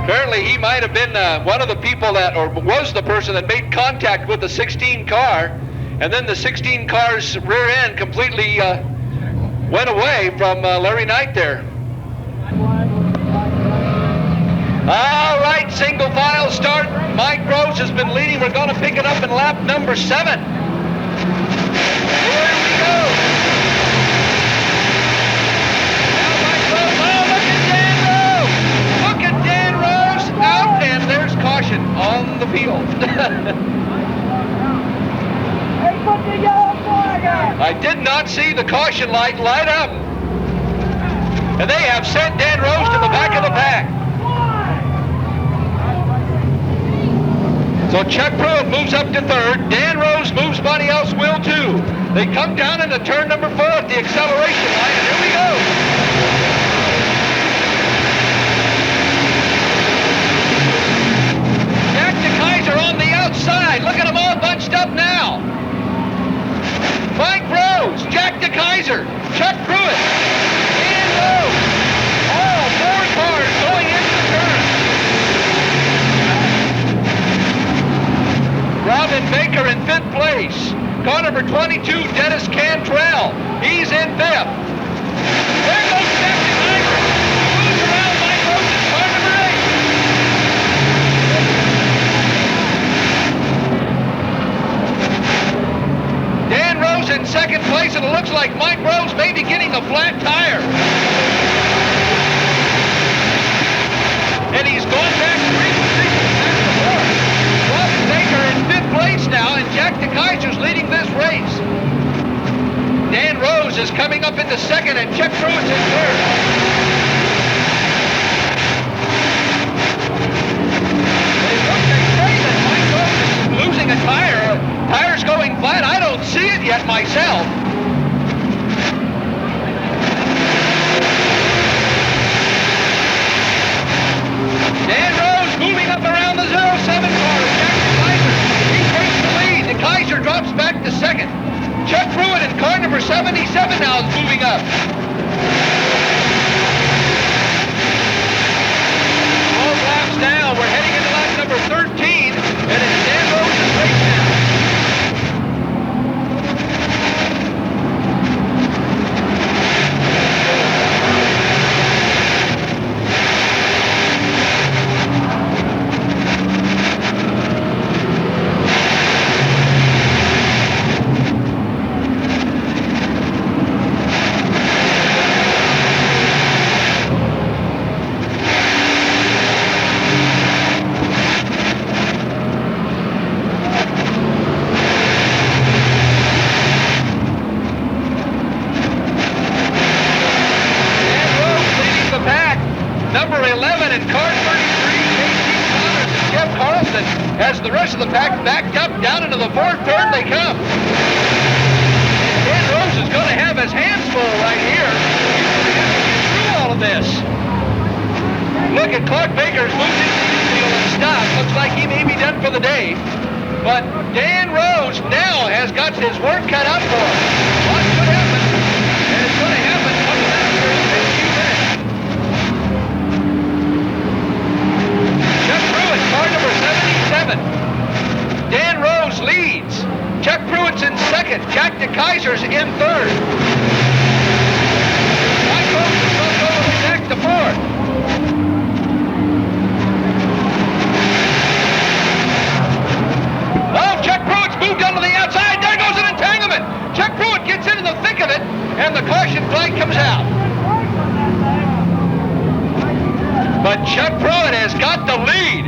Apparently, he might have been one of the people that, or was the person that made contact with the 16 car, and then the 16 car's rear end completely went away from Larry Knight there. All right, single file start. Mike Rose has been leading. We're going to pick it up in lap number 7. Here we go. Now Mike Rose. Oh, look at Dan Rose. Look at Dan Rose out, and there's caution on the field. Hey, put the yellow flag out. I did not see the caution light light up. And they have sent Dan Rose to the back of the pack. So Chuck Pruitt moves up to 3rd. Dan Rose moves, somebody else will too. They come down into turn number 4 at the acceleration line, and here we go. Jack DeKaiser on the outside. Look at them all bunched up now. Mike Rose, Jack DeKaiser, Chuck Pruitt, Dan Rose. All 4 cars going into the turn. Robin Baker in 5th place. Car number 22, Dennis Cantrell. He's in 5th. There goes Jack DeKaiser. Moves around Mike Rose's car number 8. Dan Rose in 2nd place, and it looks like Mike Rose may be getting a flat tire. And he's going back 3 positions back to 4th. Robin Baker in 5th place now, and Jack DeKaiser's leading this race. Dan Rose is coming up into 2nd, and Chuck Pruitt's in 3rd. They say that Mike Rose is losing a tire. Tire's going flat. I don't see it yet myself. Dan Rose moving up around the 07 car. Jack DeKaiser, he takes the lead. DeKaiser drops back to 2nd. Chuck Pruitt in car number 77 now is moving up. 12 laps down. We're heading into lap number 13, and it's Dan Rose's race now. As the rest of the pack backed up down into the 4th turn they come. And Dan Rose is going to have his hands full right here. He's going to have to get through all of this. Look at Clark Baker's moved into the infield and stopped. Looks like he may be done for the day. But Dan Rose now has got his work cut out for him. Watch what happens. And it's going to happen coming out here in the next few minutes. Chuck Pruitt, car number 77. Dan Rose Jack DeKaiser's in third. Mike Rose is going to go with Jack to fourth. Oh, Chuck Pruitt's moved onto the outside. There goes an entanglement. Chuck Pruitt gets into the thick of it, and the caution flag comes out. But Chuck Pruitt has got the lead.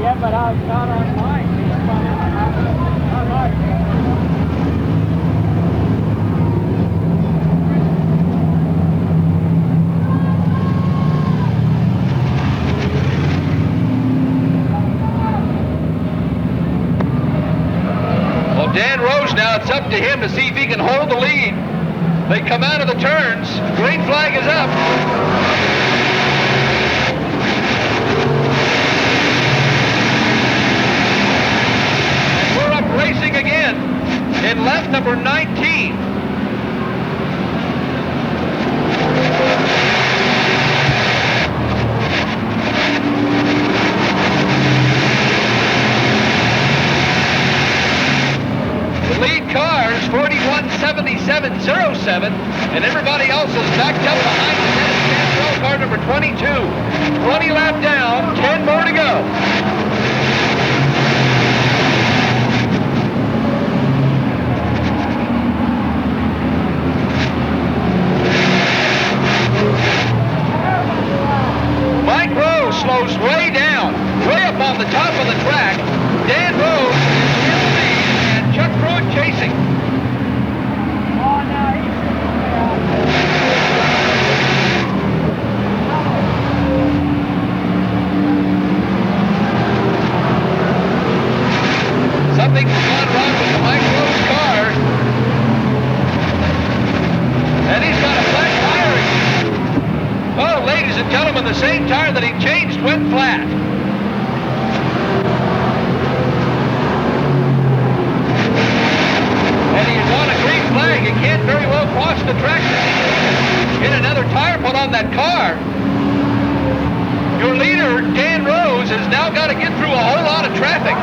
Yeah, but I was not on mine. Well, Dan Rose now, it's up to him to see if he can hold the lead. They come out of the turns. Green flag is up. Racing again in left number 19. The lead car is 4177.07, and everybody else is backed up behind the net. Car number 22. 20 lap down, 10 more to go. Mike Rose slows way down, way up on the top of the track. Dan Rose is in the lead, and Chuck Pruitt chasing. Oh, no, he's Something's gone wrong with the Mike Rose car. And he's got a flat tire again. Oh, ladies and gentlemen, the same tire that he changed went flat. And he is on a green flag. He can't very well cross the track to get another tire put on that car. Your leader, Dan Rose, has now got to get through a whole lot of traffic.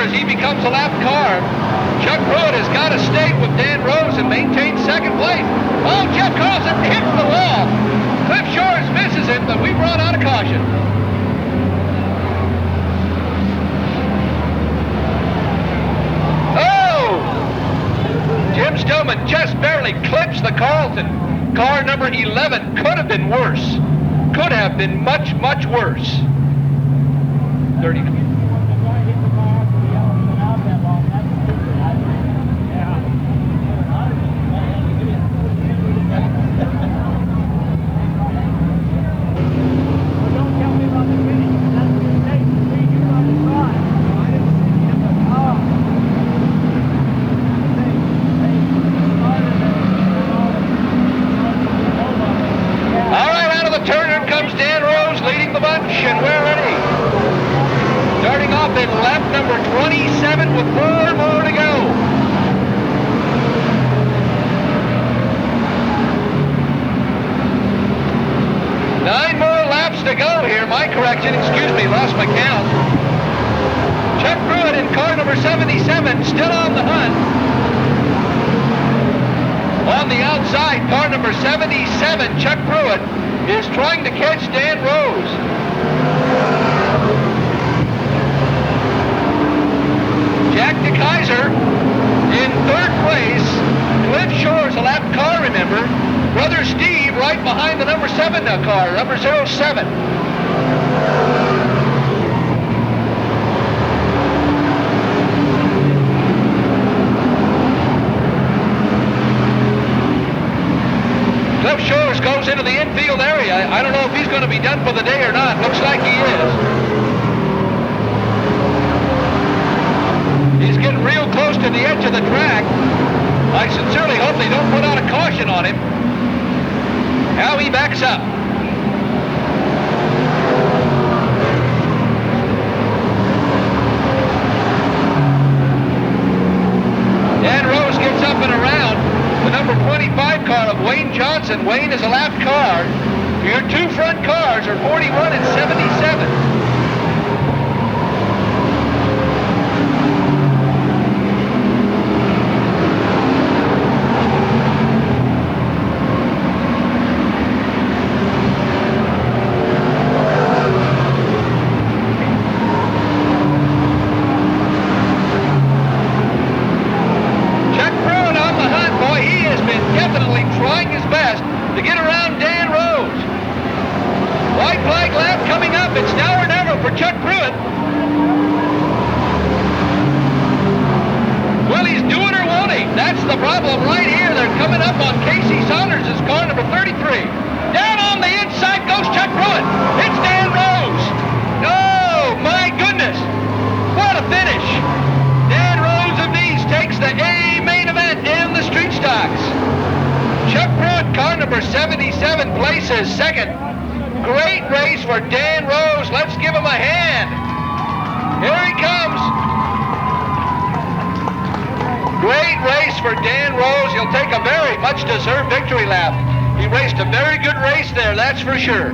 He becomes a lap car. Chuck Pruitt has got to stay with Dan Rose and maintain second place. Oh, Jeff Carlson hits the wall. Cliff Shores misses him, but we brought out a caution. Oh! Jim Stillman just barely clips the Carlton. Car number 11 could have been worse. Could have been much, much worse. 30. And we're ready. Starting off in lap number 27 with 4 more to go. Nine more laps to go here. My correction, excuse me, lost my count. Chuck Pruitt in car number 77, still on the hunt. On the outside, car number 77, Chuck Pruitt, is trying to catch Dan Rose. Jack DeKaiser in third place. Cliff Shores, a lap car, remember. Brother Steve right behind the number 7 car, number 07. Cliff Shores goes into the infield area. I don't know if he's going to be done for the day or not. Looks like he is. to the edge of the track. I sincerely hope they don't put out a caution on him. Now he backs up. Dan Rose gets up and around the number 25 car of Wayne Johnson. Wayne is a lap car. Your two front cars are 41 and 77. To get around Dan Rose. White flag lap coming up. It's now or never for Chuck Pruitt. Well, he's doing or won't he? That's the problem right here. They're coming up on Casey Saunders' car, number 33. Down on the inside goes Chuck Pruitt. It's Dan Rose. Oh, my goodness. What a finish. Dan Rose of these takes the A main event in the street stocks. Chuck Pruitt, car number 77, places second. Great race for Dan Rose. Let's give him a hand. Here he comes. Great race for Dan Rose. He'll take a very much deserved victory lap. He raced a very good race there, that's for sure.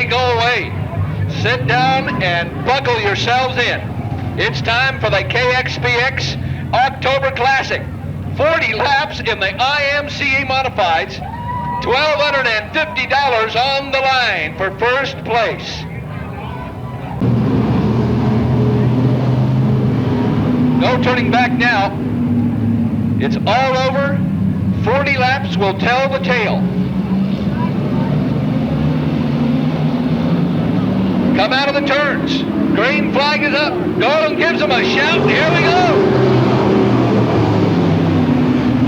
Go away. Sit down and buckle yourselves in. It's time for the KXPX October Classic. 40 laps in the IMCA Modifieds. $1,250 on the line for first place. No turning back now. It's all over. 40 laps will tell the tale. Come out of the turns. Green flag is up. Golden gives them a shout. Here we go.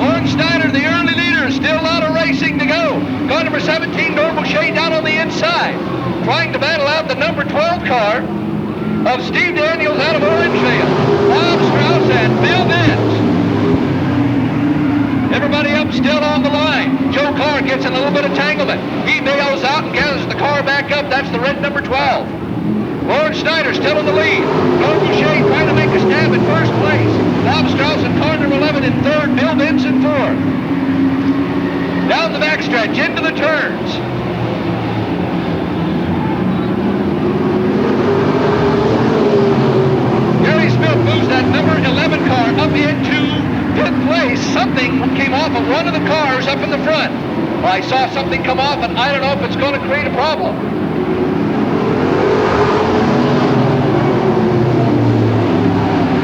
Warren Snyder, the early leader, still a lot of racing to go. Car number 17, Normal Shea down on the inside. Trying to battle out the number 12 car of Steve Daniels out of Orangevale. Bob Strauss and Bill Benz. Everybody up still on the line. Joe Carr gets in a little bit of tanglement. He bails out and gathers the car back up. That's the red number 12. Warren Snyder still in the lead. Norm Boucher trying to make a stab at first place. Bob Strauss in car number 11 in third. Bill Benz in fourth. Down the backstretch into the turns. Gary Smith moves that number 11 car up into fifth place. Something came off of one of the cars up in the front. Well, I saw something come off, and I don't know if it's going to create a problem.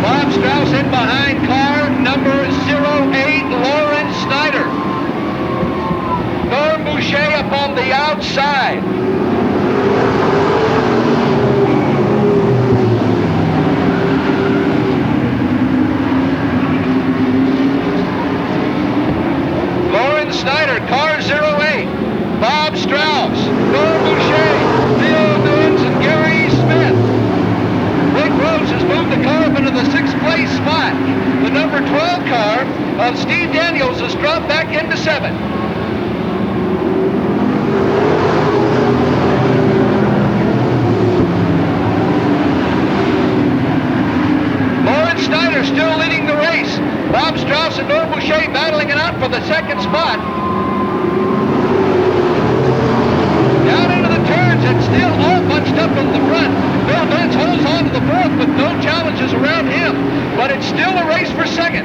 Bob Strauss in behind car number 08, Lauren Snyder. Norm Boucher up on the outside. Lauren Snyder, car 08. Bob Strauss, Norm Boucher, Bill Benz, and Gary Smith. Rick Rose has moved the car up into the sixth place spot. The number 12 car of Steve Daniels has dropped back into 7. Lauren Snyder still leading the race. Bob Strauss and Norm Boucher battling it out for the second spot. Down into the turns and still all bunched up in the front. Bill Benz holds on to the fourth with no challenges around him, but it's still a race for second.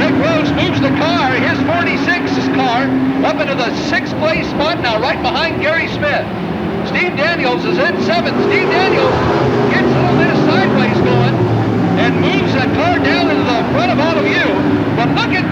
Rick Rose moves the car, his 46's car, up into the sixth place spot now, right behind Gary Smith. Steve Daniels is in 7th. Steve Daniels gets a little bit of sideways going and moves that car down into the front of all of you. But look at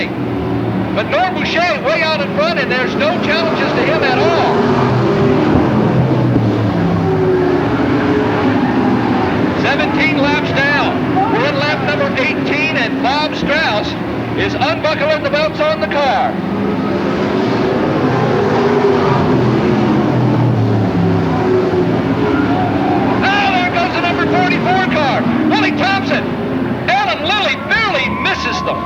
running. But Norm Boucher way out in front, and there's no challenges to him at all. 17 laps down. We're in lap number 18, and Bob Strauss is unbuckling the belts on the car. Now there goes the number 44 car. Willie Thompson. Alan Lilly barely misses them.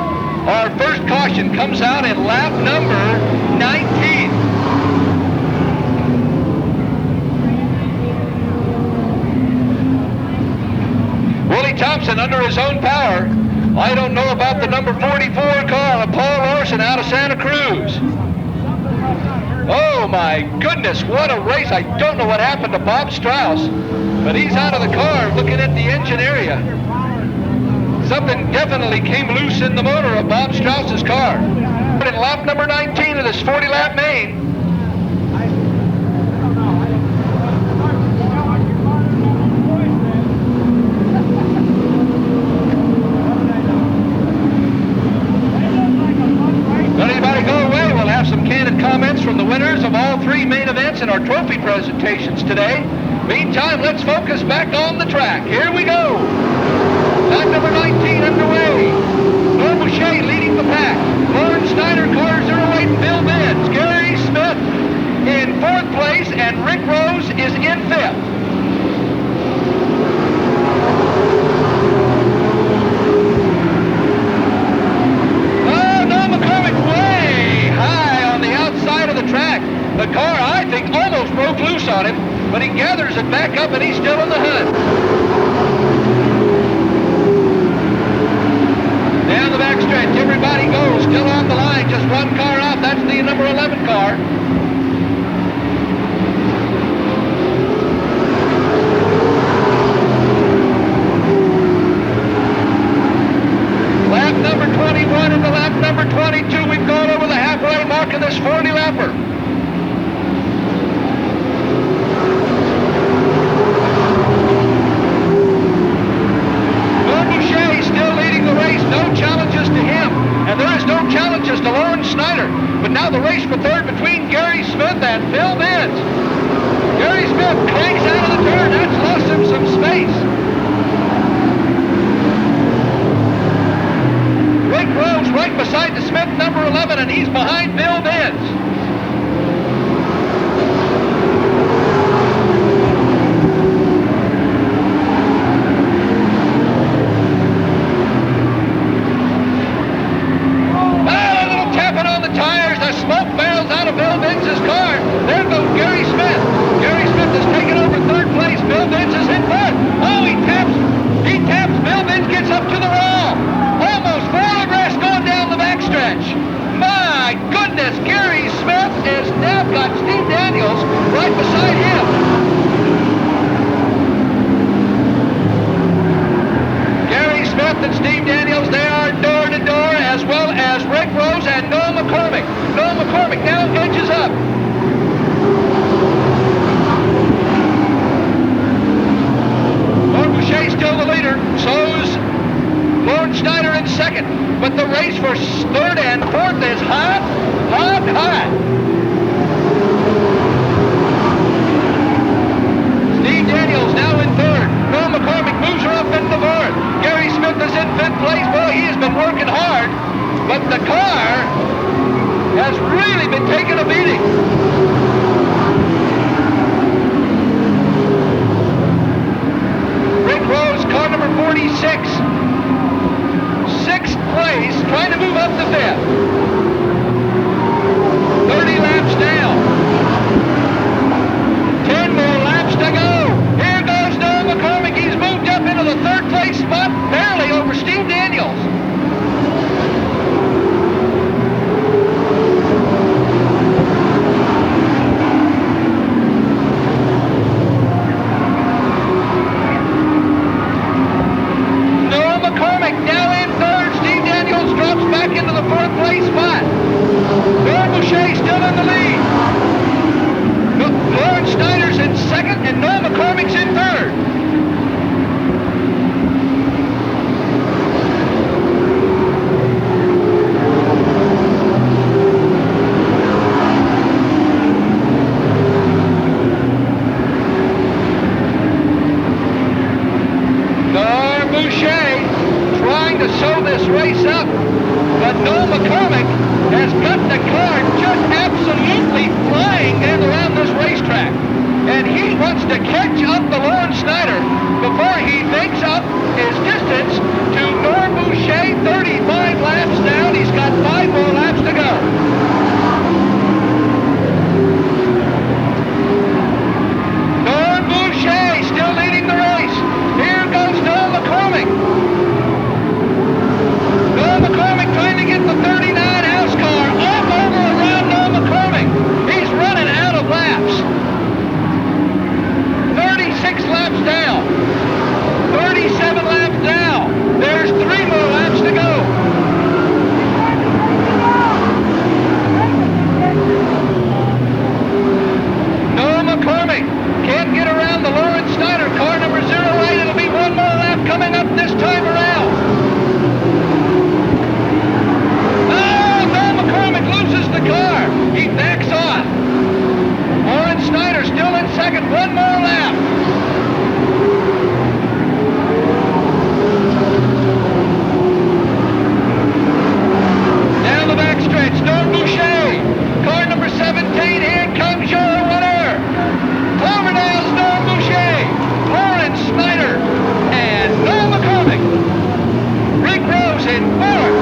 Our first caution comes out in lap number 19. Willie Thompson under his own power. I don't know about the number 44 car of Paul Larson out of Santa Cruz. Oh my goodness, what a race. I don't know what happened to Bob Strauss, but he's out of the car looking at the engine area. Something definitely came loose in the motor of Bob Strauss's car. In lap number 19 of this 40-lap main. Let anybody go away. We'll have some candid comments from the winners of all three main events in our trophy presentations today. Meantime, let's focus back on the track. Here we go. Lap number 19 underway. Norm Boucher leading the pack. Lauren Snyder, car 08, Bill Benz. Gary Smith in 4th place, and Rick Rose is in 5th. Oh, Noel McCormick way high on the outside of the track. The car, I think, almost broke loose on him, but he gathers it back up, and he's still in the hunt. Down the backstretch, everybody goes, still on the line, just one car off, that's the number 11 car. Lap number 21 into lap number 22, we've gone over the halfway mark of this 40-lapper. No challenges to him, and there is no challenges to Lauren Snyder. But now the race for third between Gary Smith and Bill Benz. Gary Smith cranks out of the turn. That's lost him some space. Rick Rose right beside the Smith number 11, and he's behind Bill Benz. Smoke barrels out of Bill Benz's car. There goes Gary Smith. Gary Smith has taken over 3rd place. Bill Benz is in 4th. Oh, he taps. Bill Benz gets up to the wall. Almost 4 abreast going down the backstretch. My goodness, Gary Smith has now got Steve Daniels right beside him. Gary Smith and Steve Daniels, they are door to door, as well as Rick Rose and Noel McCormick. Noel McCormick now edges up. Norm Boucher still the leader. So's Lauren Snyder in 2nd. But the race for 3rd and 4th is hot. Steve Daniels now in 3rd. Noel McCormick moves her up into 4th. Gary Smith is in 5th place. Boy, he has been working hard. But the car has really been taking a beating. Rick Rose, car number 46. 6th place, trying to move up to 5th. 30 laps down. 10 more laps to go. Here goes Noel McCormick. He's moved up into the 3rd place spot, barely over Steve Daniels. Into the 4th place spot. Norm Boucher still in the lead. Lauren Snyder's in 2nd, and Noel McCormick's in 3rd. Boucher trying to sew this race up, but Noel McCormick has got the car just absolutely flying down around this racetrack. And he wants to catch up to Lawrence Snyder before he makes up his distance to Norm Boucher, 35 laps down. He's got 5 more laps to go. Norm Boucher still leading the race. Here goes Noel McCormick. Noel McCormick trying to get the 39 house car all over around Noel McCormick. He's running out of laps. 36 laps down. 37 laps down. There's 3 more laps to go. Noel McCormick can't get around the Lawrence Snyder car, number 08. It'll be 1 more lap coming up this time around. Oh, Noel McCormick loses the car. He backs on. Lawrence Snyder still in second. 1 more lap. Down the backstretch, Norm Boucher. Car number 17, here comes your winner. Cloverdale's Norm Boucher, Lawrence Snyder, and Noel McCormick. Rick Rose in 4th.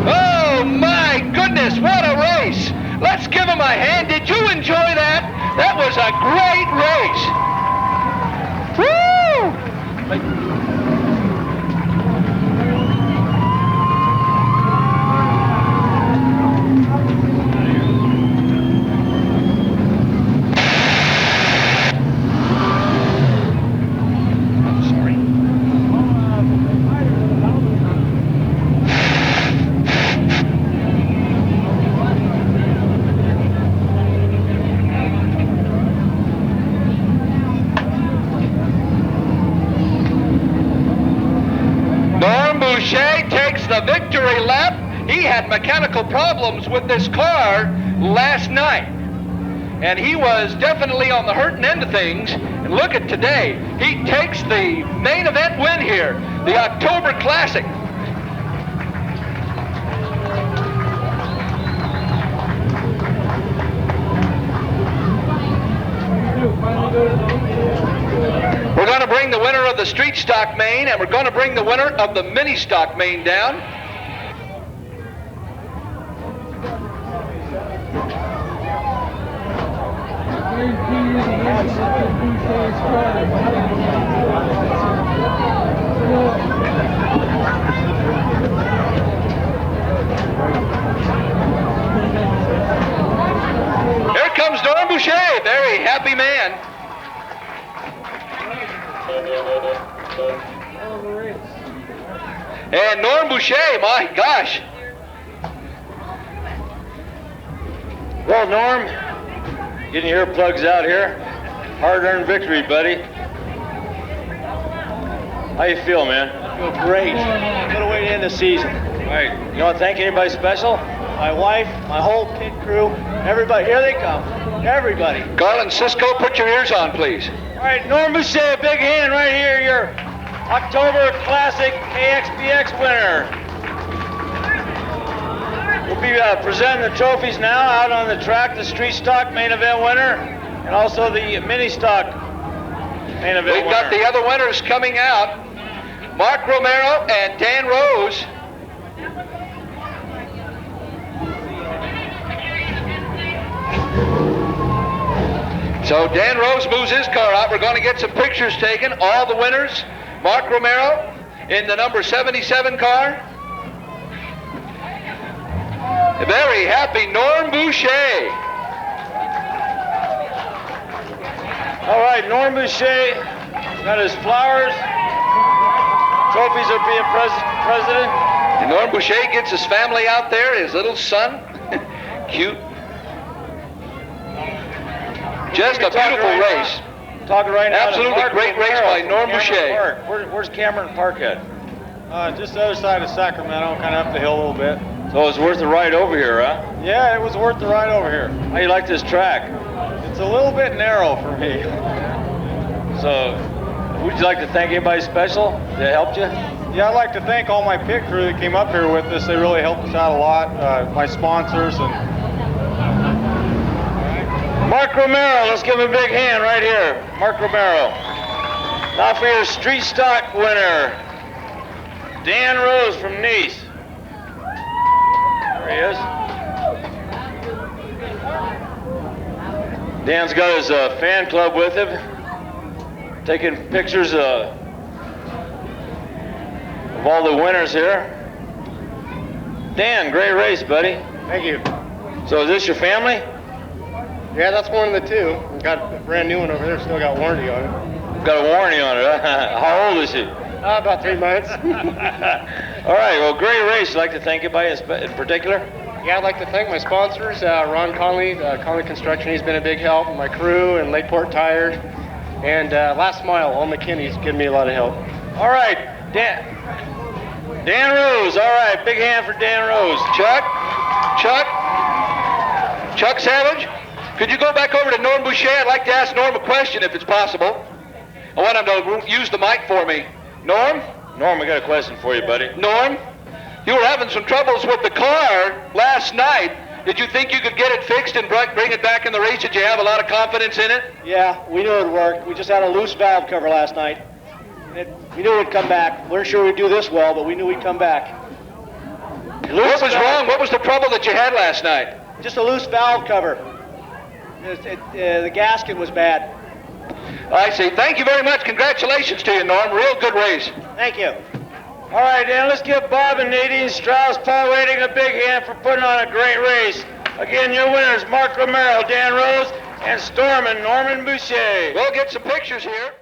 Oh my goodness, what a race. Let's give him a hand. Did you enjoy that? That was a great race. Woo! Boucher takes the victory lap. He had mechanical problems with this car last night, and he was definitely on the hurting end of things. And look at today. He takes the main event win here, the October Classic. We're going to bring the winner of the street stock main, and we're going to bring the winner of the mini stock main down. Here comes Norm Boucher, very happy man. And Norm Boucher, my gosh. Well, Norm, getting your earplugs out here. Hard-earned victory, buddy. How you feel, man? I feel great. What a way to end the season. All right. You want to thank anybody special? My wife, my whole pit crew, everybody. Here they come. Everybody. Garland Cisco, put your ears on, please. All right, Norm Boucher, a big hand right here. Your October Classic KXPX winner. We'll be presenting the trophies now out on the track, the street stock main event winner, and also the mini stock main event winner. We've got the other winners coming out. Mark Romero and Dan Rose. So Dan Rose moves his car out. We're going to get some pictures taken. All the winners. Mark Romero in the number 77 car. A very happy Norm Boucher. All right, Norm Boucher got his flowers. Trophies are being presented. And Norm Boucher gets his family out there, his little son. Cute. Just a beautiful race. Talking right now. Absolutely great race by Norm Boucher. Where's Cameron Park at? Just the other side of Sacramento, kind of up the hill a little bit. So it's worth the ride over here, huh? Yeah, it was worth the ride over here. How you like this track? It's a little bit narrow for me. So, would you like to thank anybody special that helped you? Yeah, I'd like to thank all my pit crew that came up here with us. They really helped us out a lot. My sponsors and Mark Romero, let's give him a big hand right here. Mark Romero. Now for your street stock winner, Dan Rose from Nice. There he is. Dan's got his fan club with him, taking pictures of all the winners here. Dan, great race, buddy. Thank you. So is this your family? Yeah, that's one of the two. We've got a brand new one over there, still got warranty on it. Got a warranty on it, huh? How old is he? About 3 months. All right, well, great race. I'd like to thank anybody in particular. Yeah, I'd like to thank my sponsors, Ron Conley, Conley Construction, he's been a big help, my crew, and Lakeport Tires, and Last Mile, Old McKinney's given me a lot of help. All right, Dan Rose. All right, big hand for Dan Rose. Chuck Savage, could you go back over to Norm Boucher? I'd like to ask Norm a question if it's possible. I want him to use the mic for me. Norm, I got a question for you, buddy. Norm, you were having some troubles with the car last night. Did you think you could get it fixed and bring it back in the race? Did you have a lot of confidence in it? Yeah, we knew it worked. We just had a loose valve cover last night. We knew it'd come back. We weren't sure we'd do this well, but we knew we'd come back. What was wrong? What was the trouble that you had last night? Just a loose valve cover. The gasket was bad. I see. Thank you very much. Congratulations to you, Norm. Real good race. Thank you. All right, Dan, let's give Bob and Nadine Strauss Paul Rating a big hand for putting on a great race. Again, your winners, Mark Romero, Dan Rose, and Storm and Norman Boucher. We'll get some pictures here.